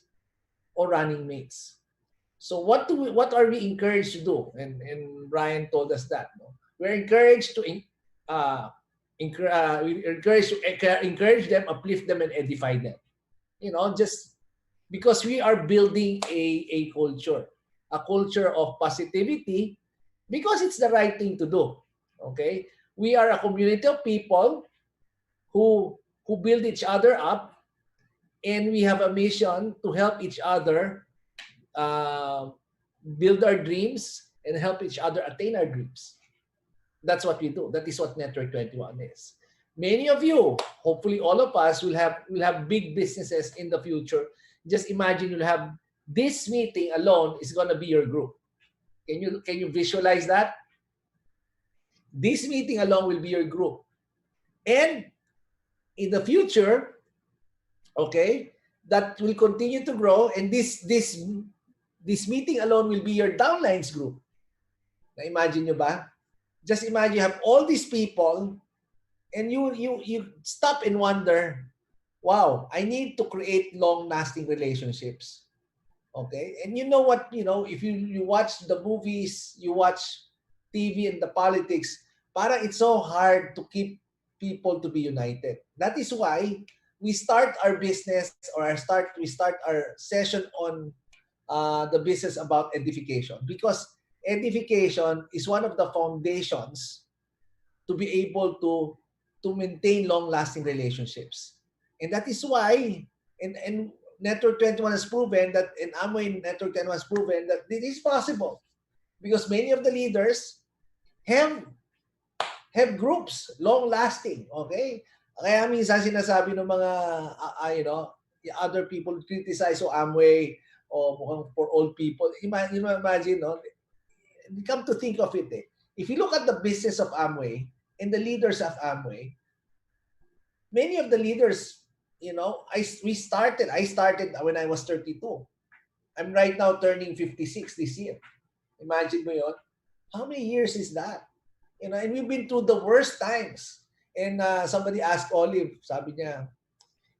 or running mates. So what are we encouraged to do? And Brian told us that. No? We're encouraged to encourage them, uplift them, and edify them. Just because we are building a culture of positivity, because it's the right thing to do. Okay, we are a community of people who build each other up, and we have a mission to help each other build our dreams and help each other attain our dreams. That's what we do. That is what Network 21 is. Many of you, hopefully all of us, will have big businesses in the future. Just imagine you'll have this meeting alone is going to be your group. Can you visualize that? This meeting alone will be your group. And in the future, okay, that will continue to grow, and this meeting alone will be your downlines group. Na-imagine nyo ba? Just imagine you have all these people, and you stop and wonder, wow, I need to create long-lasting relationships. Okay? And you know what, if you watch the movies, you watch TV and the politics, parang it's so hard to keep people to be united. That is why we start our business, or we start our session on the business about edification, because edification is one of the foundations to be able to maintain long-lasting relationships. And that is why, and Network 21 has proven that, and Amway Network 21 has proven that it is possible, because many of the leaders have groups, long-lasting, okay? Kaya minsan sinasabi ng mga, other people criticize Amway, or for old people. Imagine, no? Come to think of it, if you look at the business of Amway and the leaders of Amway, many of the leaders, I started when I was 32. I'm right now turning 56 this year. Imagine mo yun. How many years is that? You know, and we've been through the worst times. And somebody asked Olive, sabi niya,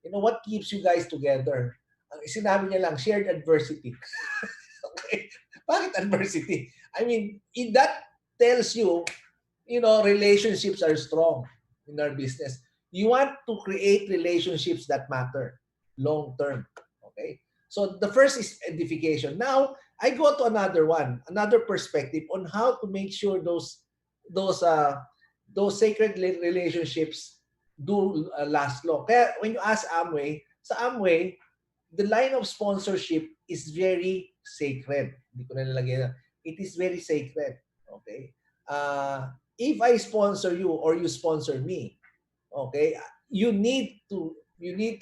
you know, what keeps you guys together? Ang sinabi niya lang, shared adversity. Okay? Bakit adversity? I mean, that tells you, you know, relationships are strong in our business. You want to create relationships that matter long term. Okay? So the first is edification. Now, I go to another one, another perspective on how to make sure those sacred relationships do last long. Kaya when you ask Amway, sa Amway, the line of sponsorship is very sacred. Hindi ko na nilagay na. It is very sacred. Okay? If I sponsor you or you sponsor me, okay, you need to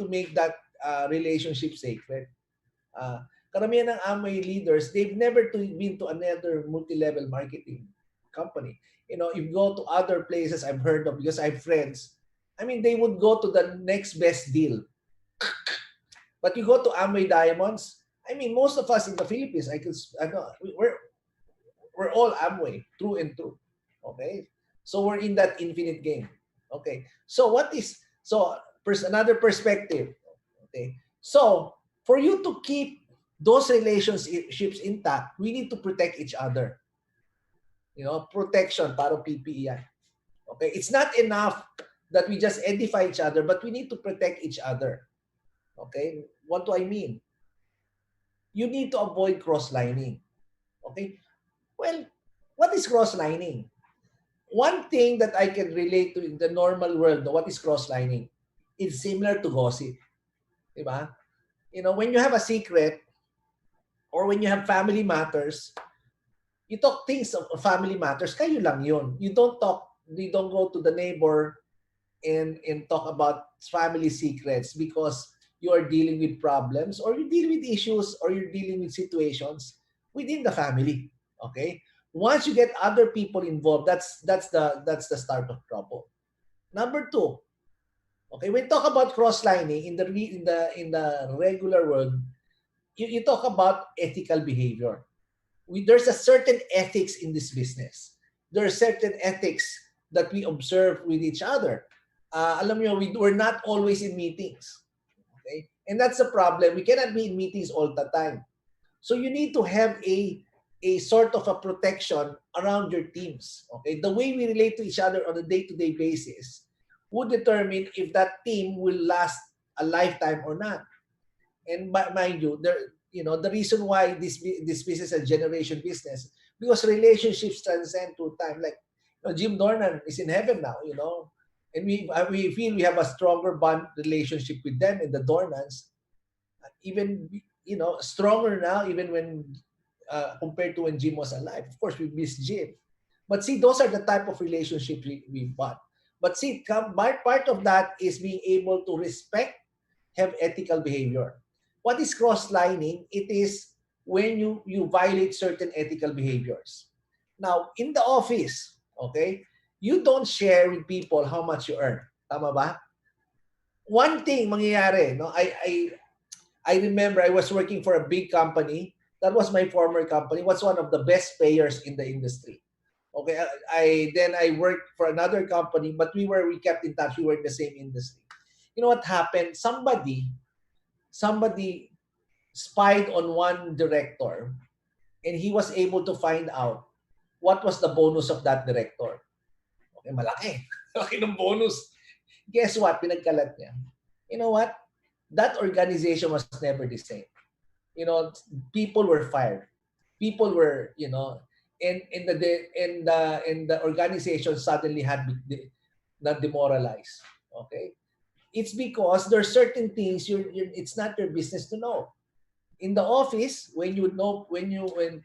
make that relationship sacred. Karamihan ng Amway leaders, they've never been to another multi-level marketing company. You know, if you go to other places I've heard of, because I have friends, I mean, they would go to the next best deal. But you go to Amway Diamonds, I mean, most of us in the Philippines, we're all Amway, through and through. Okay? So we're in that infinite game. Okay? So another perspective. Okay? So, for you to keep those relationships intact, we need to protect each other. You know, protection, para PPE yan. Okay? It's not enough that we just edify each other, but we need to protect each other. Okay? What do I mean? You need to avoid cross-lining. Okay? Well, what is cross-lining? One thing that I can relate to in the normal world, what is cross-lining? It's similar to gossip. Diba? You know, when you have a secret or when you have family matters, you talk things of family matters, kayo lang yun. You don't go to the neighbor and talk about family secrets because you are dealing with problems or you're dealing with issues or you're dealing with situations within the family. Okay? Once you get other people involved, that's the start of trouble. Number two, okay, when you talk about cross-lining in the regular world, you talk about ethical behavior. There's a certain ethics in this business. There are certain ethics that we observe with each other. Alam nyo, we're not always in meetings. Okay? And that's the problem. We cannot be in meetings all the time. So you need to have a sort of a protection around your teams. Okay? The way we relate to each other on a day-to-day basis would determine if that team will last a lifetime or not. And mind you, the reason why this business is a generation business, because relationships transcend through time. Like, Jim Dornan is in heaven now, and we feel we have a stronger bond relationship with them in the Dornans, even stronger now, even when compared to when Jim was alive. Of course, we miss Jim, but see, those are the type of relationships we bond. But see, part of that is being able to respect, have ethical behavior. What is cross-lining? It is when you violate certain ethical behaviors. Now, in the office, okay, you don't share with people how much you earn. Tama ba? One thing mangyayari, no? I remember I was working for a big company. That was my former company. Was one of the best payers in the industry. Okay, then I worked for another company, but we kept in touch. We were in the same industry. You know what happened? Somebody spied on one director, and he was able to find out what was the bonus of that director. Okay, malaki. Malaki ng bonus. Guess what? Pinagkalat niya. You know what? That organization was never the same. People were fired. People were, and the organization suddenly had not demoralized. Okay, it's because there are certain things it's not your business to know. In the office, when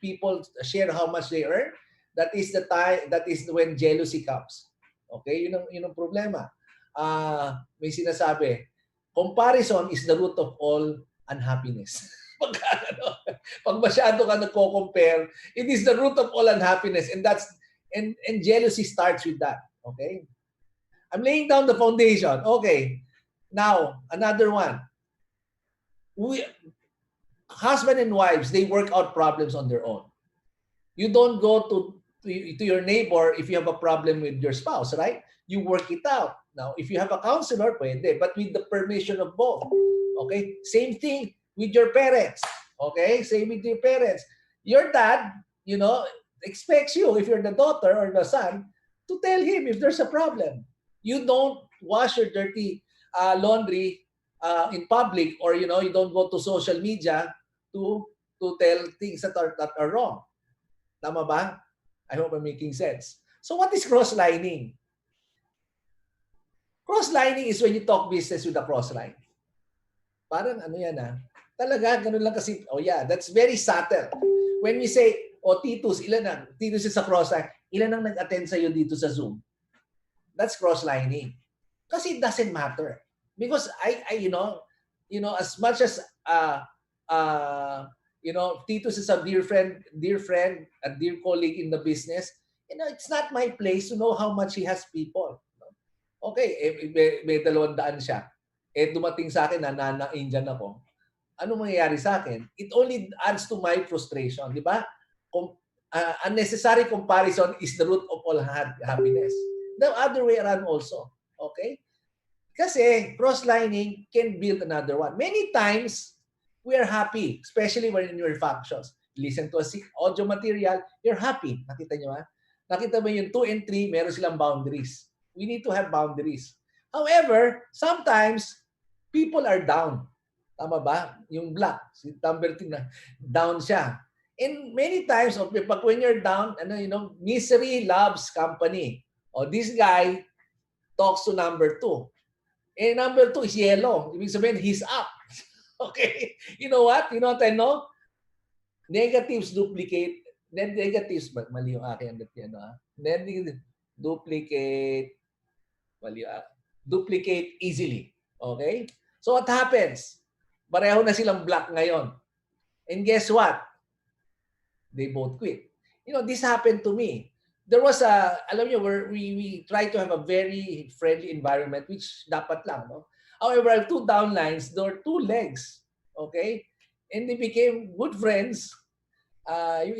people share how much they earn, that is the time. That is when jealousy comes. Okay, yun ang problema. May sinasabi, comparison is the root of all unhappiness. Pag masyado ka nagko-compare, it is the root of all unhappiness, and jealousy starts with that. Okay, I'm laying down the foundation. Okay, now another one. husband and wives, they work out problems on their own. You don't go to your neighbor if you have a problem with your spouse, right? You work it out. Now, if you have a counselor, pwede, but with the permission of both. Okay? Same thing with your parents. Okay? Same with your parents. Your dad, expects you, if you're the daughter or the son, to tell him if there's a problem. You don't wash your dirty laundry in public, or you don't go to social media to tell things that are wrong. Tama ba? I hope I'm making sense. So what is cross-lining? Cross-lining is when you talk business with a cross-line. Parang ano yan Talaga, ganun lang kasi. Oh yeah, that's very subtle. When we say, Titus, Titus is a cross-line. Ilan ang nag-attend sa'yo dito sa Zoom? That's cross-lining. Kasi it doesn't matter. Because as much as Titus is a dear friend, a dear colleague in the business, it's not my place to know how much he has people. Okay, may 200 siya. Dumating sa akin na Indian ako. Ano mangyayari sa akin? It only adds to my frustration, di ba? Unnecessary comparison is the root of all happiness. The other way around also. Okay? Kasi cross-lining can build another one. Many times, we are happy, especially when in your functions. Listen to a audio material, you're happy. Nakita nyo Nakita mo yung 2 and 3, meron silang boundaries. We need to have boundaries. However, sometimes, people are down. Tama ba? Yung black, si number 2 na, down siya. And many times, when you're down, misery loves company. This guy talks to number 2. Number 2 is yellow. Ibig sabihin, he's up. Okay? You know what? You know what I know? Negatives duplicate. Negatives, mali yung akin. Duplicate. Duplicate easily. Okay? So what happens? Pareho na silang black ngayon. And guess what? They both quit. This happened to me. There was alam nyo, where we try to have a very friendly environment, which dapat lang, no? However, I have 2 downlines, there were 2 legs. Okay? And they became good friends. Yung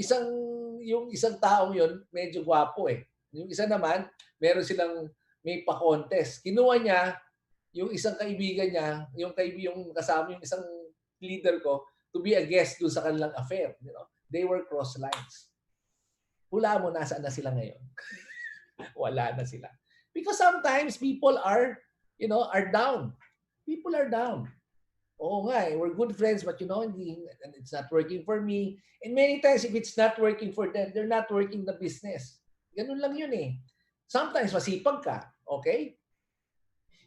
isang taong yun, medyo gwapo eh. Yung isa naman, meron silang may pa-contest. Kinuha niya yung isang kaibigan niya, yung kasama yung isang leader ko, to be a guest doon sa kanilang affair. They were cross lines. Hula mo, nasaan na sila ngayon? Wala na sila. Because sometimes people are down. People are down. Oo nga we're good friends, but it's not working for me. And many times, if it's not working for them, they're not working the business. Ganun lang yun eh. Sometimes masipag ka, okay?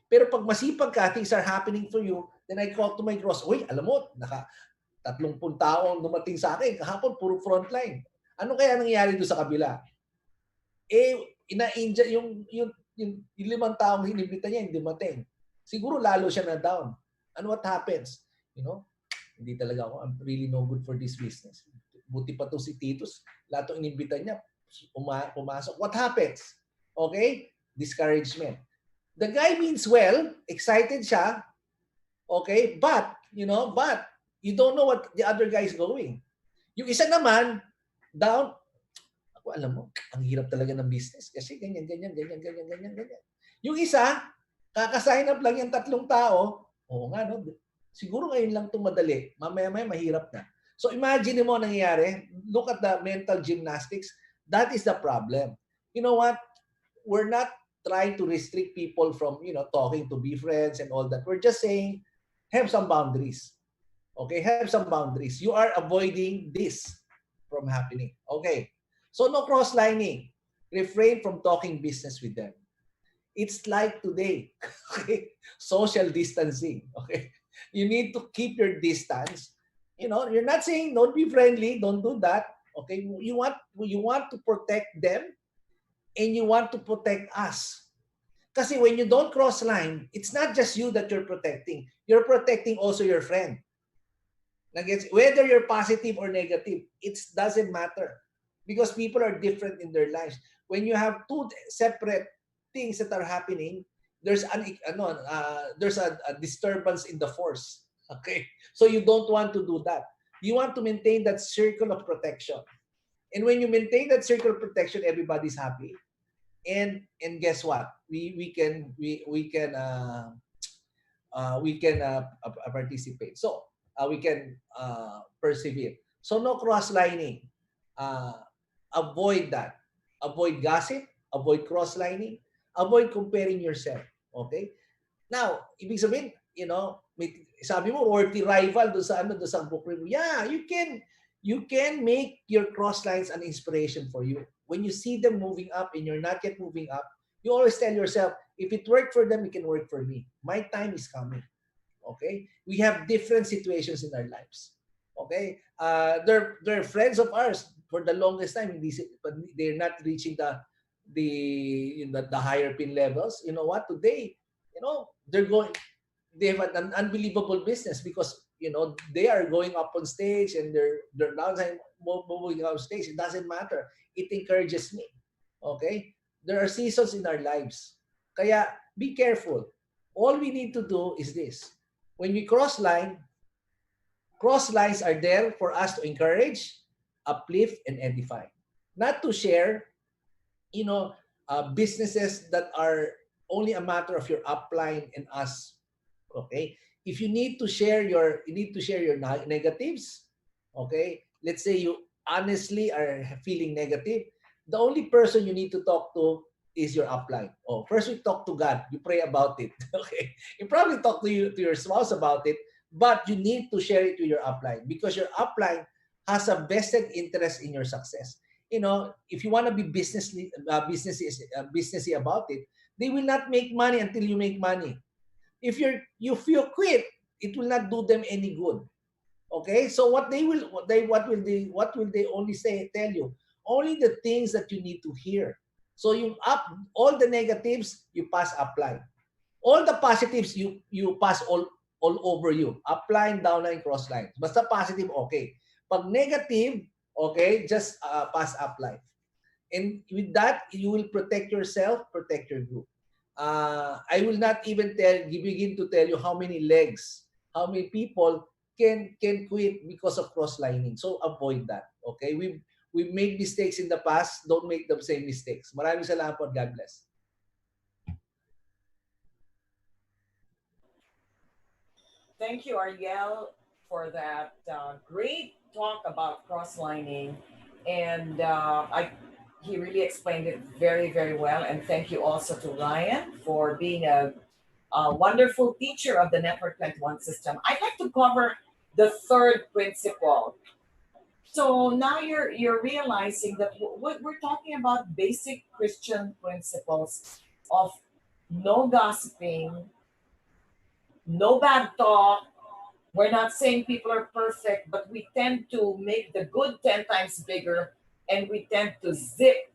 Pero pag masipag ka, things are happening for you, then I call to my cross, uy, alam mo, 30 tao ang dumating sa akin, kahapon puro frontline. Ano kaya nangyari doon sa kabila? Yung 5 taong hinibita niya, hindi dumating. Siguro lalo siya na down. And what happens? Hindi talaga ako, I'm really no good for this business. Buti pa to si Titus, lahat ng inibita niya, pumasok. What happens? Okay? Discouragement. The guy means well, excited siya, okay? But you don't know what the other guy is going. Yung isa naman, down, ako alam mo, ang hirap talaga ng business kasi ganyan. Yung isa, kakasign up lang yung 3 tao, oo nga, no? Siguro ngayon lang itong madali, mamaya-maya mahirap na. So imagine mo nangyayari, look at the mental gymnastics, that is the problem. You know what? We're not trying to restrict people from, talking to be friends and all that. We're just saying, have some boundaries. Okay, have some boundaries. You are avoiding this from happening. Okay, so no cross-lining. Refrain from talking business with them. It's like today, okay? Social distancing, okay? You need to keep your distance. You're not saying don't be friendly, don't do that. Okay, you want to protect them and you want to protect us. Kasi when you don't cross line, it's not just you that you're protecting. You're protecting also your friend. Whether you're positive or negative, it doesn't matter because people are different in their lives. When you have 2 separate things that are happening, there's a disturbance in the force. Okay, so you don't want to do that. You want to maintain that circle of protection. And when you maintain that circle of protection, everybody's happy. And guess what? We can participate. So we can persevere. So no cross-lining. Uh, Avoid that. Avoid gossip. Avoid cross-lining. Avoid comparing yourself. Okay? Now, ibig sabihin, sabi mo worthy rival do sa book review. Yeah, you can make your cross lines an inspiration for you. When you see them moving up and you're not yet moving up, you always tell yourself, if it worked for them, it can work for me. My time is coming. Okay? We have different situations in our lives. Okay? They're friends of ours for the longest time, but they're not reaching the higher pin levels. You know what? Today, they have an unbelievable business because they are going up on stage and they're downside moving on stage. It doesn't matter. It encourages me. Okay? There are seasons in our lives. Kaya be careful. All we need to do is this. When we cross lines are there for us to encourage, uplift, and edify. Not to share, businesses that are only a matter of your upline and us. Okay? If you need to share your negatives, okay? Let's say you honestly are feeling negative, the only person you need to talk to is your upline. Oh, first you talk to God, you pray about it. Okay? You probably talk to your spouse about it, but you need to share it with your upline because your upline has a vested interest in your success. If you want to be businessy about it, they will not make money until you make money. If you quit, it will not do them any good. Okay, so what will they only tell you? Only the things that you need to hear. So you up all the negatives, you pass upline. All the positives, you pass all over you. Upline, downline, crossline. Basta positive, okay. Pag negative, okay, just pass upline. And with that, you will protect yourself, protect your group. I will not even begin to tell you how many how many people can quit because of cross-lining. So avoid that. Okay? We've made mistakes in the past. Don't make the same mistakes. Maraming salamat po. God bless. Thank you, Ariel, for that great talk about cross-lining. And he really explained it very, very well. And thank you also to Ryan for being a wonderful teacher of the Network 21 system. I'd like to cover the third principle. So now you're realizing that we're talking about basic Christian principles of no gossiping, no bad talk. We're not saying people are perfect, but we tend to make the good 10 times bigger and we tend to zip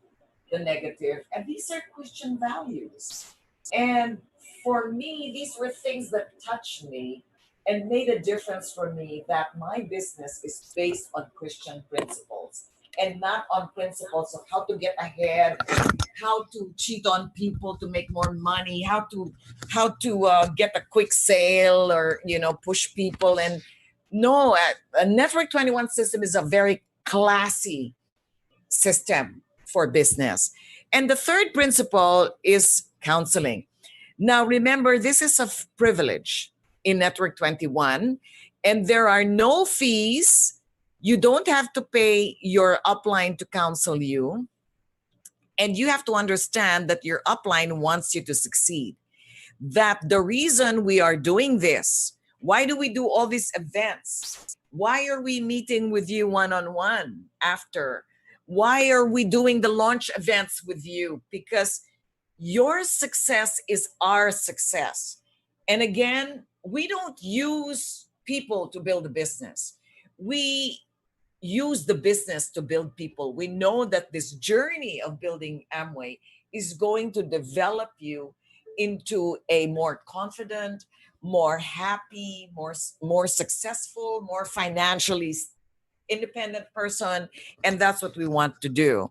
the negative. And these are Christian values. And for me, these were things that touched me and made a difference for me, that my business is based on Christian principles and not on principles of how to get ahead, how to cheat on people to make more money, how to get a quick sale, or push people. And no, a Network 21 system is a very classy system for business. And the third principle is counseling. Now, remember, this is a privilege in Network 21, and there are no fees. You don't have to pay your upline to counsel you. And you have to understand that your upline wants you to succeed. That the reason we are doing this, why do we do all these events? Why are we meeting with you one-on-one after? Why are we doing the launch events with you? Because your success is our success. And again, we don't use people to build a business. We use the business to build people. We know that this journey of building Amway is going to develop you into a more confident, more happy, more successful, more financially independent person. And that's what we want to do.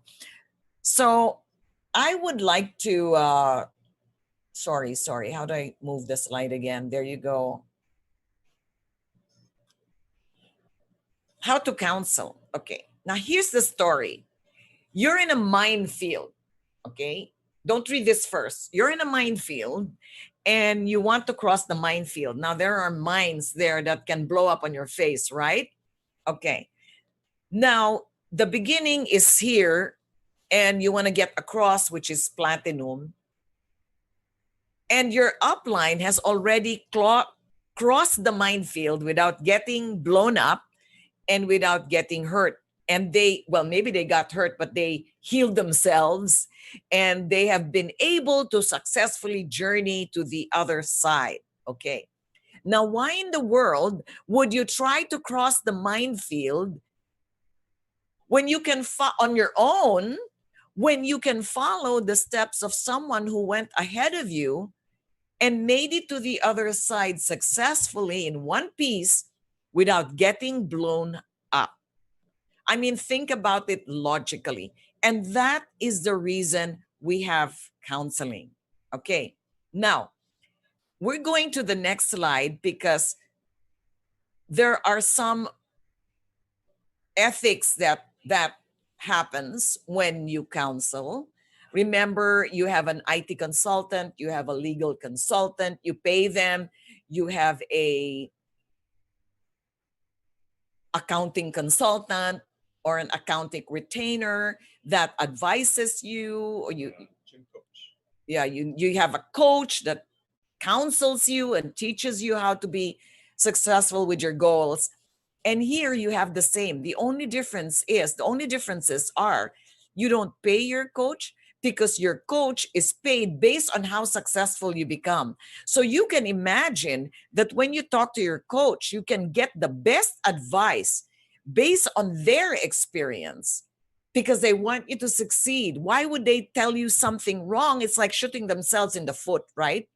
So I would like to, sorry. How do I move the slide again? There you go. how to counsel. Okay. Now here's the story. You're in a minefield. Okay. Don't read this first. You're in a minefield and you want to cross the minefield. Now there are mines there that can blow up on your face, right? Okay. Now the beginning is here and you want to get across, which is platinum. And your upline has already crossed the minefield without getting blown up and without getting hurt. And they, well, maybe they got hurt, but they healed themselves and they have been able to successfully journey to the other side. Okay. Now, why in the world would you try to cross the minefield when you can, on your own, when you can follow the steps of someone who went ahead of you and made it to the other side successfully in one piece without getting blown up? I mean, think about it logically. And that is the reason we have counseling. Okay. Now, we're going to the next slide because there are some ethics that happens when you counsel. Remember, you have an IT consultant, you have a legal consultant, you pay them, you have a accounting consultant or an accounting retainer that advises you, or you have a coach that counsels you and teaches you how to be successful with your goals. And here you have the same. The only differences are you don't pay your coach because your coach is paid based on how successful you become. So you can imagine that when you talk to your coach, you can get the best advice based on their experience because they want you to succeed. Why would they tell you something wrong? It's like shooting themselves in the foot, right?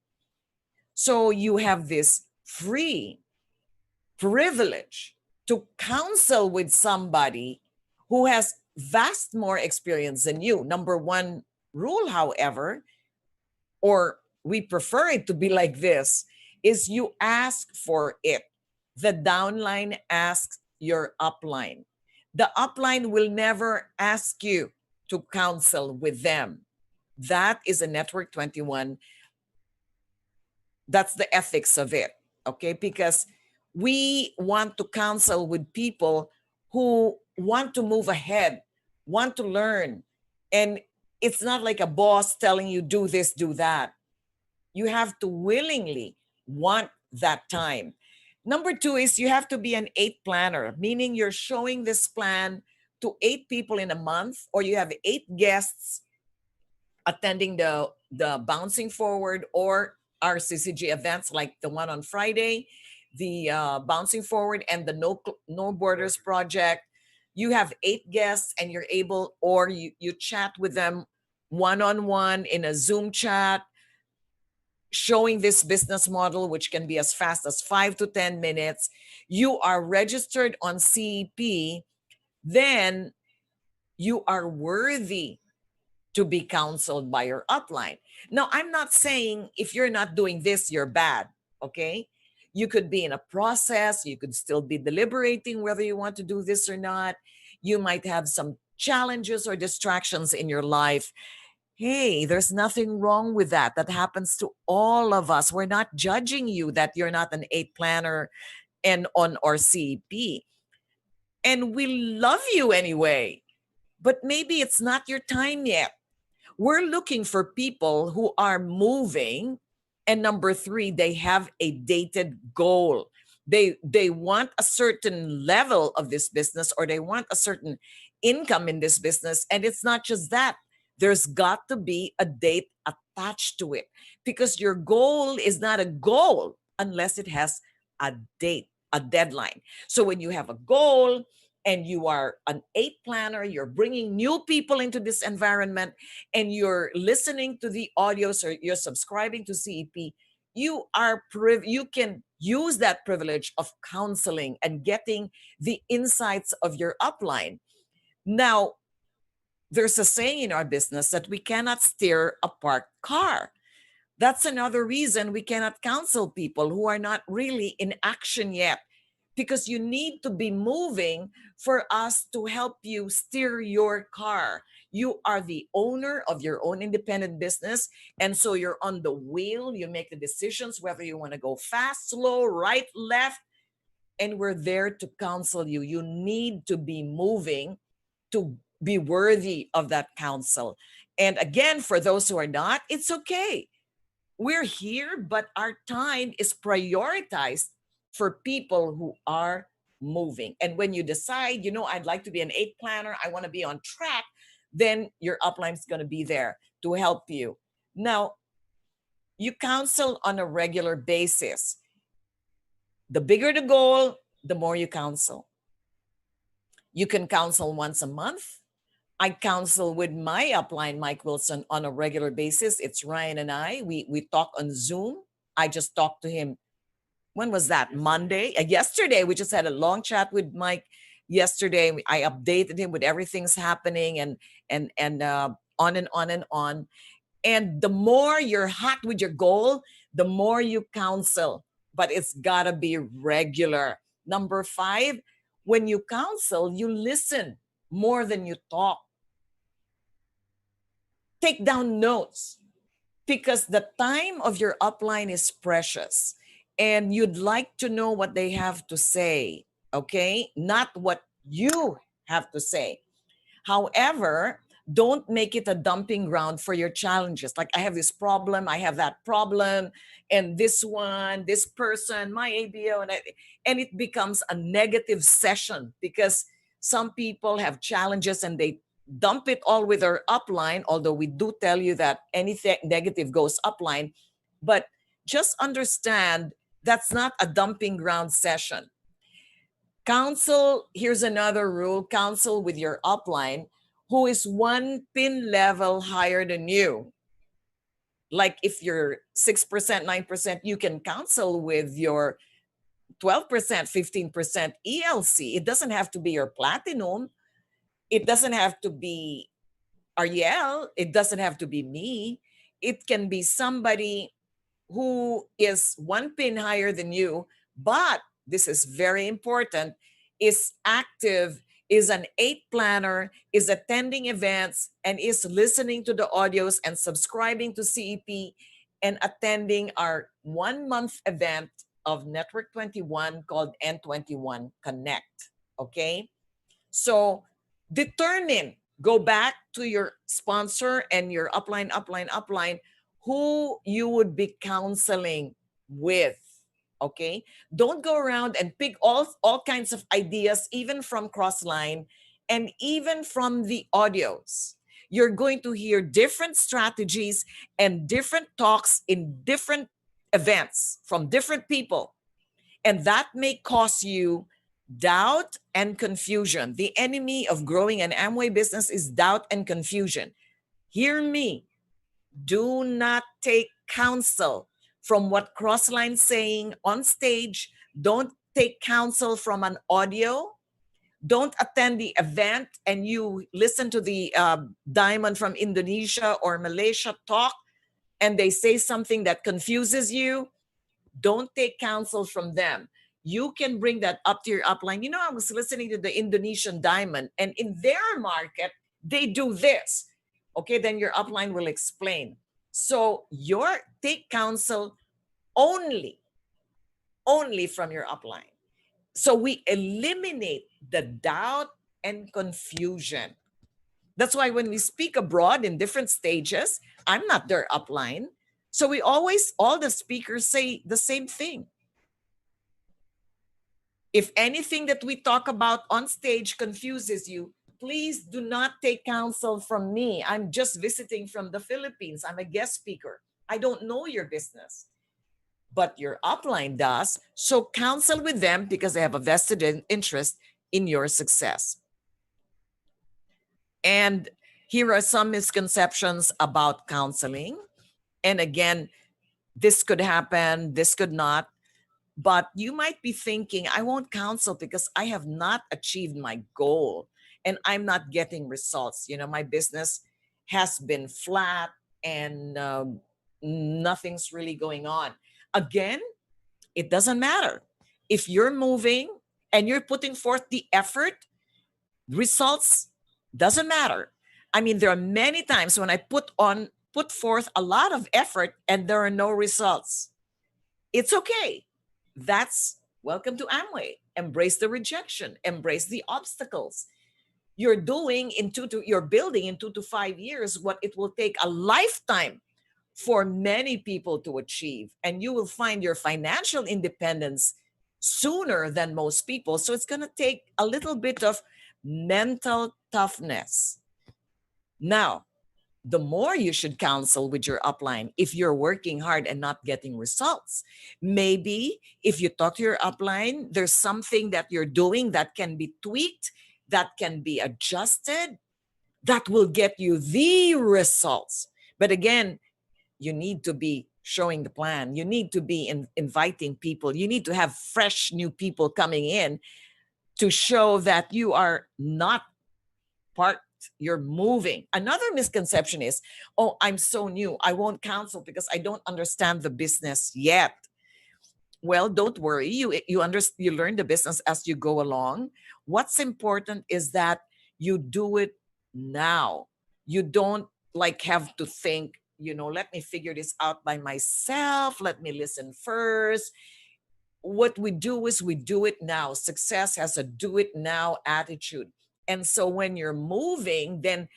So you have this free privilege to counsel with somebody who has vast more experience than you. Number one rule, however, or we prefer it to be like this, is you ask for it. The downline asks your upline. The upline will never ask you to counsel with them. That is a Network 21. That's the ethics of it, okay? Because we want to counsel with people who want to move ahead, want to learn. And it's not like a boss telling you, do this, do that. You have to willingly want that time. Number two is you have to be an 8 planner, meaning you're showing this plan to 8 people in a month, or you have 8 guests attending the Bouncing Forward or our CCG events like the one on Friday, the Bouncing Forward and the No Borders Project. You have 8 guests and you're able, or you chat with them one-on-one in a Zoom chat, showing this business model, which can be as fast as 5 to 10 minutes. You are registered on CEP, then you are worthy to be counseled by your upline. Now, I'm not saying if you're not doing this, you're bad, okay? You could be in a process, you could still be deliberating whether you want to do this or not. You might have some challenges or distractions in your life. Hey, there's nothing wrong with that. That happens to all of us. We're not judging you that you're not an 8 planner and on our CEP. And we love you anyway, but maybe it's not your time yet. We're looking for people who are moving. And number 3, they have a dated goal. They want a certain level of this business, or they want a certain income in this business. And it's not just that. There's got to be a date attached to it, because your goal is not a goal unless it has a date, a deadline. So when you have a goal and you are an 8 planner, you're bringing new people into this environment and you're listening to the audios or you're subscribing to CEP, you can use that privilege of counseling and getting the insights of your upline. Now, there's a saying in our business that we cannot steer a parked car. That's another reason we cannot counsel people who are not really in action yet, because you need to be moving for us to help you steer your car. You are the owner of your own independent business. And so you're on the wheel. You make the decisions whether you want to go fast, slow, right, left. And we're there to counsel you. You need to be moving to be worthy of that counsel. And again, for those who are not, it's okay. We're here, but our time is prioritized for people who are moving. And when you decide, I'd like to be an 8 planner, I want to be on track, then your upline is going to be there to help you. Now, you counsel on a regular basis. The bigger the goal, the more you counsel. You can counsel once a month. I counsel with my upline, Mike Wilson, on a regular basis. It's Ryan and I. We talk on Zoom. I just talked to him. When was that? Monday? Yesterday, we just had a long chat with Mike yesterday. I updated him with everything's happening and on and on and on. And the more you're hot with your goal, the more you counsel. But it's got to be regular. Number 5, when you counsel, you listen more than you talk. Take down notes because the time of your upline is precious and you'd like to know what they have to say, okay? Not what you have to say. However, don't make it a dumping ground for your challenges. Like, I have this problem, I have that problem, and this one, this person, my ABO, and it becomes a negative session because some people have challenges and they dump it all with their upline, although we do tell you that anything negative goes upline. But just understand that's not a dumping ground session. Counsel, here's another rule, counsel with your upline who is 1 pin level higher than you. Like if you're 6%, 9%, you can counsel with your 12%, 15% ELC. It doesn't have to be your platinum. It doesn't have to be Ariel. It doesn't have to be me. It can be somebody who is 1 pin higher than you, but this is very important, is active, is an 8 planner, is attending events, and is listening to the audios and subscribing to CEP and attending our 1-month event of Network 21 called N21 Connect, okay? So determine, go back to your sponsor and your upline, who you would be counseling with, okay? Don't go around and pick all kinds of ideas, even from Crossline and even from the audios. You're going to hear different strategies and different talks in different events from different people. And that may cause you doubt and confusion. The enemy of growing an Amway business is doubt and confusion. Hear me. Do not take counsel from what Crossline's saying on stage. Don't take counsel from an audio. Don't attend the event and you listen to the diamond from Indonesia or Malaysia talk and they say something that confuses you. Don't take counsel from them. You can bring that up to your upline. I was listening to the Indonesian diamond and in their market, they do this. Okay, then your upline will explain. So take counsel only from your upline. So we eliminate the doubt and confusion. That's why when we speak abroad in different stages, I'm not their upline. So all the speakers say the same thing. If anything that we talk about on stage confuses you, please do not take counsel from me. I'm just visiting from the Philippines. I'm a guest speaker. I don't know your business, but your upline does. So counsel with them because they have a vested interest in your success. And here are some misconceptions about counseling. And again, this could happen, this could not. But you might be thinking, I won't counsel because I have not achieved my goal and I'm not getting results. My business has been flat and nothing's really going on. Again, it doesn't matter. If you're moving, and you're putting forth the effort, results doesn't matter. I mean, there are many times when I put forth a lot of effort and there are no results. It's okay. That's welcome to Amway. Embrace the rejection, embrace the obstacles. You're building in 2 to 5 years what it will take a lifetime for many people to achieve. And you will find your financial independence sooner than most people. So it's going to take a little bit of mental toughness. Now, the more you should counsel with your upline if you're working hard and not getting results. Maybe if you talk to your upline, there's something that you're doing that can be tweaked, that can be adjusted, that will get you the results. But again, you need to be showing the plan. You need to be inviting people. You need to have fresh new people coming in to show that you are not part, you're moving. Another misconception is, oh, I'm so new, I won't counsel because I don't understand the business yet. Well, don't worry. You learn the business as you go along. What's important is that you do it now. You don't like have to think, let me figure this out by myself. Let me listen first. What we do is we do it now. Success has a do it now attitude. And so when you're moving, then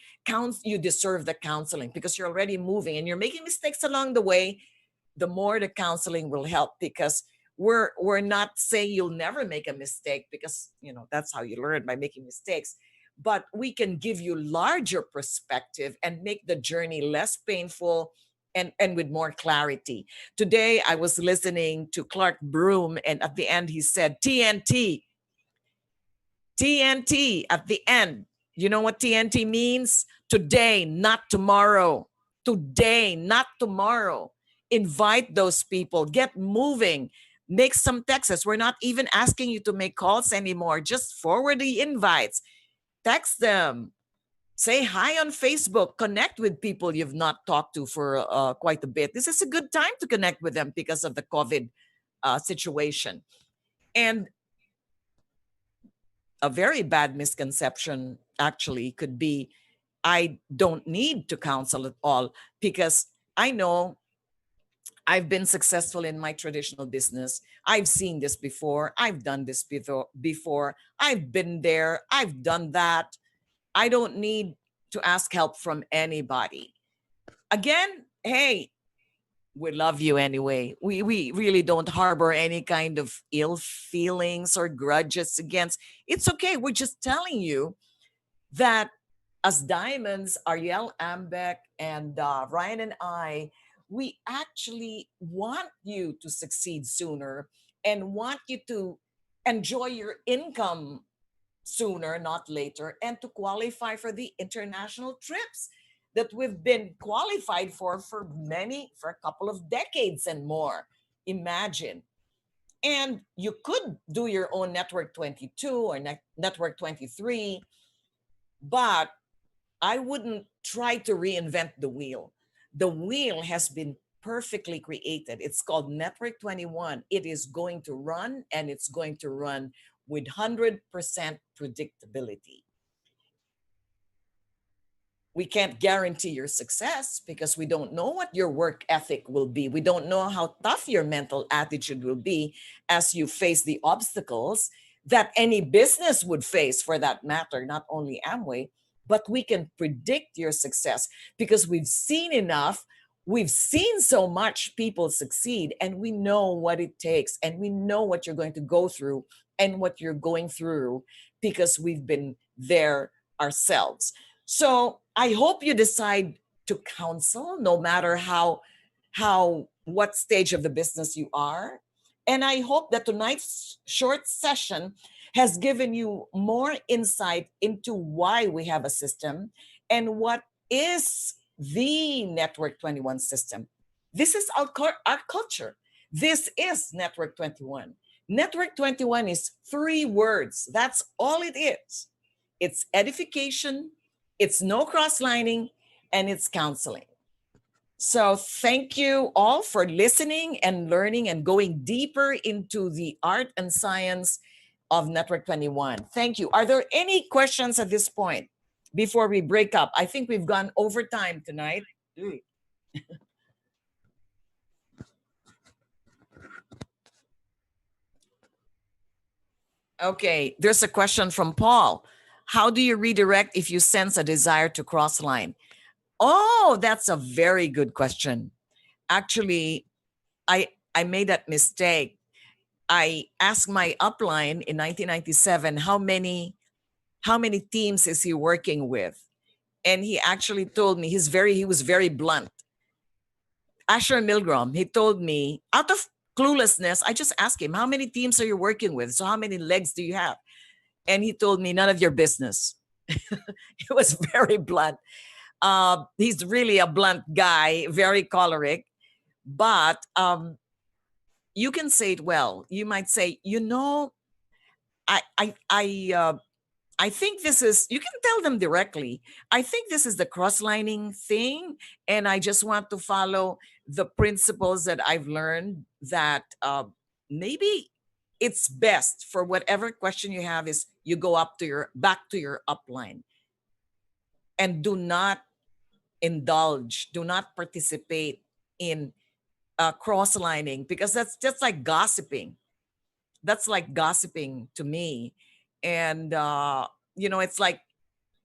you deserve the counseling because you're already moving and you're making mistakes along the way. The more the counseling will help, because we're not saying you'll never make a mistake, because that's how you learn, by making mistakes. But we can give you larger perspective and make the journey less painful and with more clarity. Today, I was listening to Clark Broom, and at the end, he said, TNT. TNT at the end. You know what TNT means? Today, not tomorrow. Today, not tomorrow. Invite those people. Get moving. Make some texts. We're not even asking you to make calls anymore. Just forward the invites. Text them. Say hi on Facebook. Connect with people you've not talked to for quite a bit. This is a good time to connect with them because of the COVID situation. And a very bad misconception actually could be, I don't need to counsel at all, because I know I've been successful in my traditional business. I've seen this before. I've done this before. I've been there. I've done that. I don't need to ask help from anybody. Again, hey, we love you anyway. We really don't harbor any kind of ill feelings or grudges against. It's okay. We're just telling you that as Diamonds, Ariel Ambeck, and Ryan and I, we actually want you to succeed sooner and want you to enjoy your income sooner, not later, and to qualify for the international trips that we've been qualified for a couple of decades and more. Imagine. And you could do your own Network 22 or Network 23, but I wouldn't try to reinvent the wheel. The wheel has been perfectly created. It's called Network 21. It is going to run, and it's going to run with 100% predictability. We can't guarantee your success because we don't know what your work ethic will be. We don't know how tough your mental attitude will be as you face the obstacles that any business would face, for that matter, not only Amway. But we can predict your success because we've seen enough. We've seen so much people succeed, and we know what it takes, and we know what you're going to go through and what you're going through because we've been there ourselves. So I hope you decide to counsel, no matter what stage of the business you are. And I hope that tonight's short session has given you more insight into why we have a system and what is the Network 21 system. This is our culture. This is Network 21. Network 21 is 3 words. That's all it is. It's edification, it's no cross-lining, and it's counseling. So thank you all for listening and learning and going deeper into the art and science of Network 21. Thank you. Are there any questions at this point before we break up? I think we've gone over time tonight. Okay, there's a question from Paul. How do you redirect if you sense a desire to cross line? Oh, that's a very good question. Actually, I made that mistake. I asked my upline in 1997 how many teams is he working with, and he actually told me he was very blunt. Asher Milgrom, he told me out of cluelessness, I just asked him, how many teams are you working with? So how many legs do you have? And he told me, none of your business. It was very blunt. He's really a blunt guy, very choleric, but you can say it well. You might say, I think this is, you can tell them directly, I think this is the cross-lining thing, and I just want to follow the principles that I've learned that maybe it's best for whatever question you have is you go back to your upline and do not indulge, do not participate in cross-lining, because that's just like gossiping. That's like gossiping to me. And it's like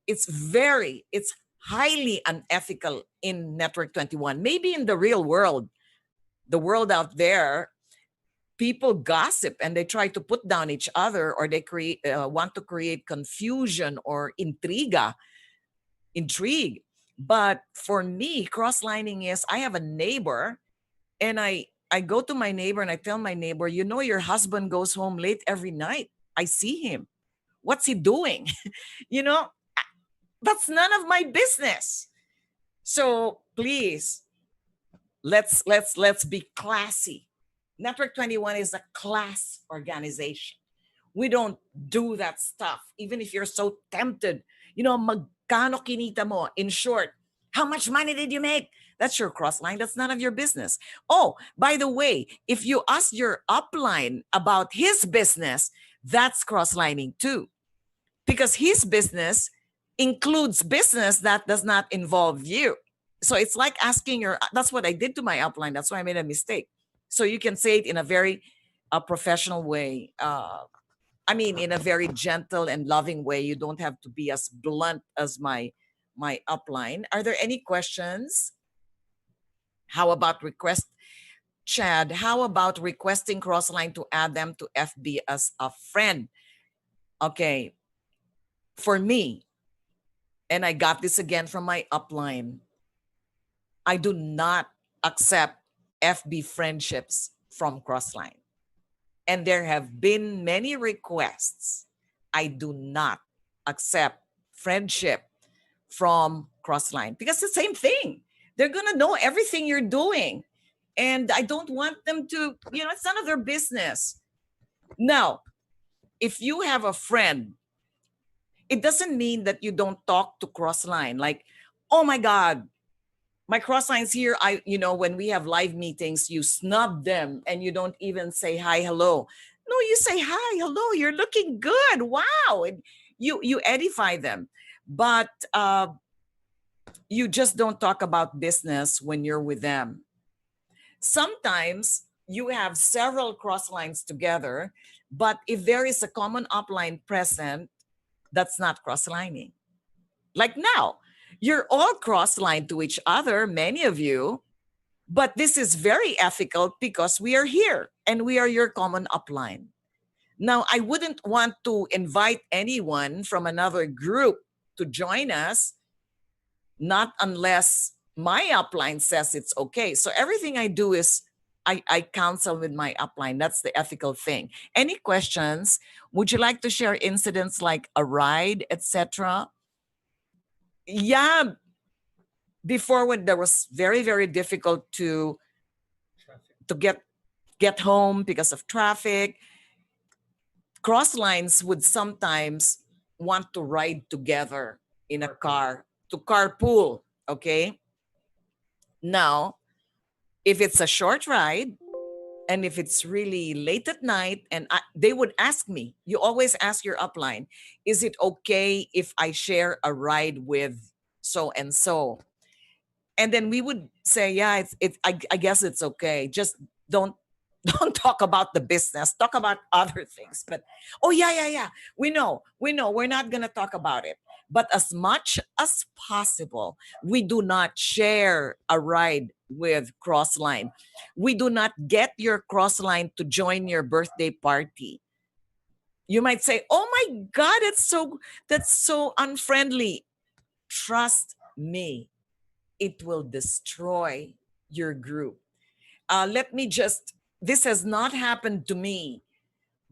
it's highly unethical in Network 21. Maybe in the real world, the world out there, people gossip and they try to put down each other, or they want to create confusion or intrigue. But for me, cross-lining is, I have a neighbor, and I go to my neighbor and I tell my neighbor, your husband goes home late every night. I see him. What's he doing? That's none of my business. So please, let's be classy. Network 21 is a class organization. We don't do that stuff. Even if you're so tempted, magkano kinita mo? In short, how much money did you make? That's your cross line. That's none of your business. Oh, by the way, if you ask your upline about his business, that's cross-lining too. Because his business includes business that does not involve you. So it's like asking that's what I did to my upline. That's why I made a mistake. So you can say it in a very professional way. In a very gentle and loving way. You don't have to be as blunt as my upline. Are there any questions? How about Chad, how about requesting Crossline to add them to FB as a friend? Okay, for me, and I got this again from my upline, I do not accept FB friendships from Crossline. And there have been many requests. I do not accept friendship from Crossline because it's the same thing. They're going to know everything you're doing. And I don't want them to, it's none of their business. Now, if you have a friend, it doesn't mean that you don't talk to Crossline. Like, oh my God, my Crossline's here. When we have live meetings, you snub them and you don't even say hi, hello. No, you say hi, hello, you're looking good. Wow. And you edify them. But you just don't talk about business when you're with them. Sometimes you have several Crosslines together, but if there is a common upline present, that's not crosslining. Like now, you're all crosslined to each other, many of you, but this is very ethical because we are here and we are your common upline. Now, I wouldn't want to invite anyone from another group to join us, not unless my upline says it's okay. So everything I do is I counsel with my upline. That's the ethical thing. Any questions? Would you like to share incidents like a ride, etc.? Yeah, before when there was very, very difficult to get home because of traffic, Crosslines would sometimes want to ride together in a car, to carpool, okay? Now, if it's a short ride, And if it's really late at night, and they would ask me, you always ask your upline, is it okay if I share a ride with so and so? And then we would say, yeah, I guess it's okay. Just don't don't talk about the business. Talk about other things. But oh yeah. We know. We're not gonna talk about it. But as much as possible, we do not share a ride with Crossline. We do not get your Crossline to join your birthday party. You might say, "Oh my God, that's so unfriendly." Trust me, it will destroy your group. Let me just, this has not happened to me,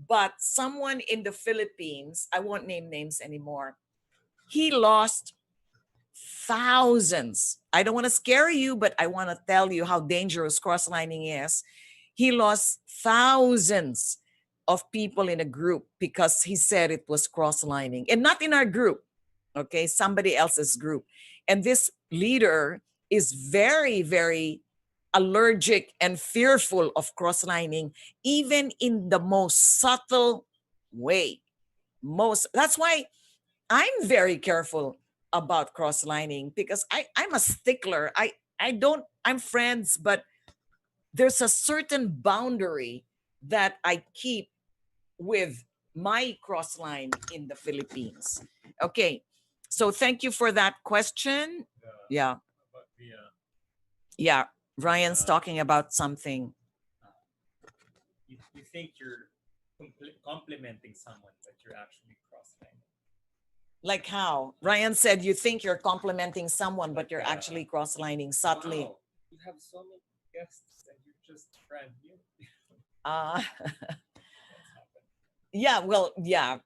but someone in the Philippines, I won't name names anymore, he lost thousands. I don't want to scare you, but I want to tell you how dangerous cross-lining is. He lost thousands of people in a group because he said it was cross-lining, and not in our group, okay, somebody else's group. And this leader is very, very allergic and fearful of cross-lining, even in the most subtle way. That's why I'm very careful about cross-lining, because I'm a stickler. I'm friends, but there's a certain boundary that I keep with my cross-line in the Philippines. Okay, so thank you for that question. Yeah. Yeah, Ryan's talking about something. You think you're complimenting someone, but you're actually cross-lining. Like how? Ryan said you think you're complimenting someone, but you're actually cross-lining subtly. Wow, you have so many guests and you're just brand new. Uh, yeah, well, yeah.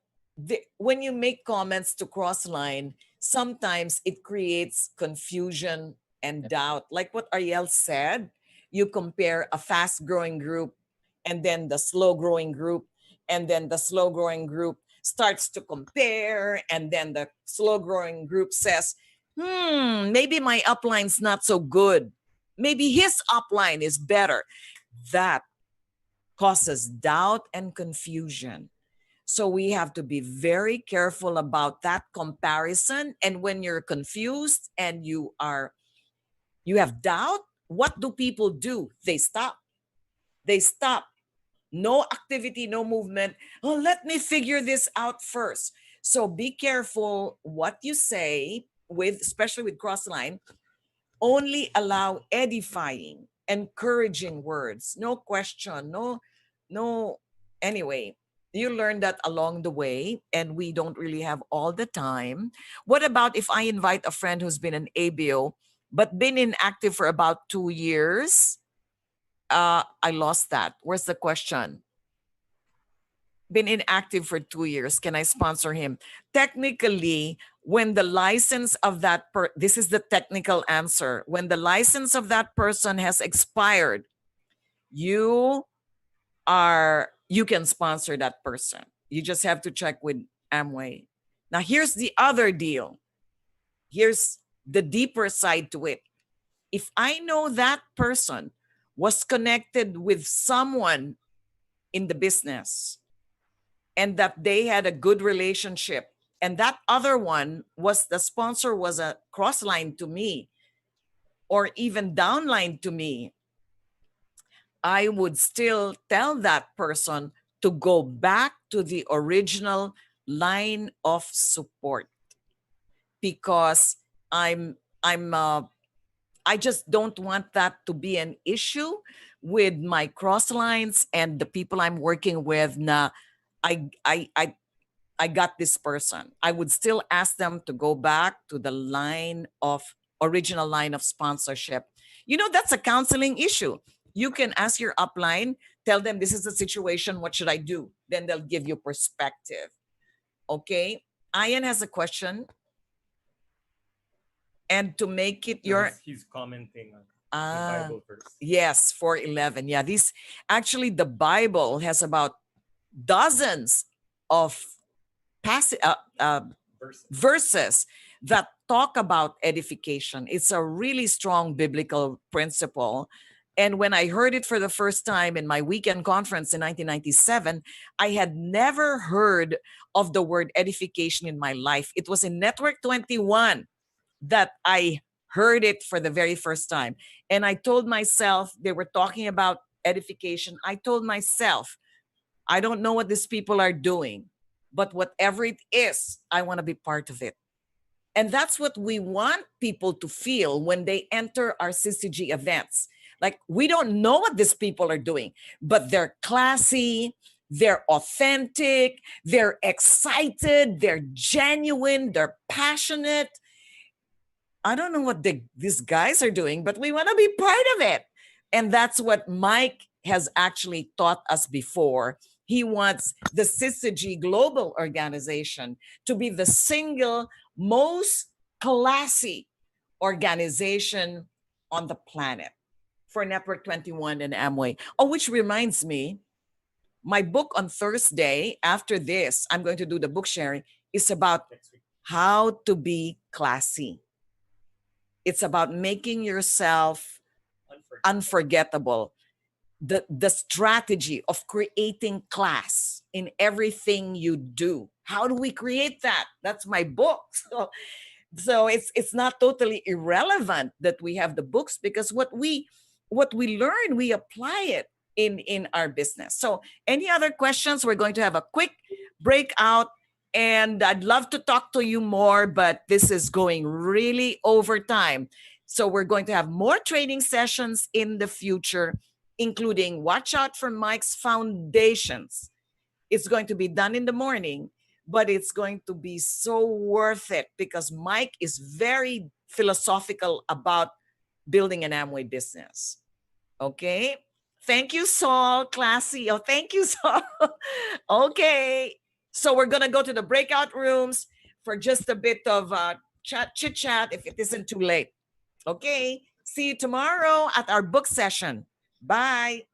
When you make comments to crossline, sometimes it creates confusion and doubt. Like what Ariel said, you compare a fast-growing group and then the slow-growing group, and then the slow-growing group starts to compare, and then the slow-growing group says, maybe my upline's not so good. Maybe his upline is better. That causes doubt and confusion. So we have to be very careful about that comparison. And when you're confused and you have doubt, what do people do? They stop. They stop. No activity, no movement. Oh, let me figure this out first. So be careful what you say, especially with crossline. Only allow edifying, encouraging words. No question, no. Anyway, you learn that along the way, and we don't really have all the time. What about if I invite a friend who's been an ABO but been inactive for about 2 years? I lost that. Where's the question? Been inactive for 2 years. Can I sponsor him? Technically, when the license of that this is the technical answer. When the license of that person has expired, you can sponsor that person. You just have to check with Amway. Now, here's the other deal. Here's the deeper side to it. If I know that person was connected with someone in the business and that they had a good relationship, and that other one was the sponsor, was a cross-line to me or even downline to me, I would still tell that person to go back to the original line of support, because I just don't want that to be an issue with my cross lines and the people I'm working with. I got this person. I would still ask them to go back to the original line of sponsorship. That's a counseling issue. You can ask your upline, tell them this is the situation, what should I do? Then they'll give you perspective. Okay. Ian has a question. And to make it he's commenting on the Bible verse. Yes, 4:11. Yeah, the Bible has about dozens of verses that talk about edification. It's a really strong biblical principle. And when I heard it for the first time in my weekend conference in 1997, I had never heard of the word edification in my life. It was in Network 21 that I heard it for the very first time. And I told myself, they were talking about edification. I told myself, I don't know what these people are doing, but whatever it is, I want to be part of it. And that's what we want people to feel when they enter our CCG events. Like, we don't know what these people are doing, but they're classy, they're authentic, they're excited, they're genuine, they're passionate. I don't know what these guys are doing, but we want to be part of it. And that's what Mike has actually taught us before. He wants the CCG Global Organization to be the single most classy organization on the planet for Network 21 and Amway. Oh, which reminds me, my book on Thursday, after this, I'm going to do the book sharing, is about how to be classy. It's about making yourself unforgettable. The strategy of creating class in everything you do. How do we create that? That's my book. So it's not totally irrelevant that we have the books, because what we learn, we apply it in our business. So any other questions? We're going to have a quick breakout, and I'd love to talk to you more, but this is going really over time. So we're going to have more training sessions in the future, including watch out for Mike's foundations. It's going to be done in the morning, but it's going to be so worth it because Mike is very philosophical about building an Amway business. Okay. Thank you, Saul. Classy. Oh, thank you, Saul. Okay. So we're going to go to the breakout rooms for just a bit of chit chat if it isn't too late. Okay. See you tomorrow at our book session. Bye.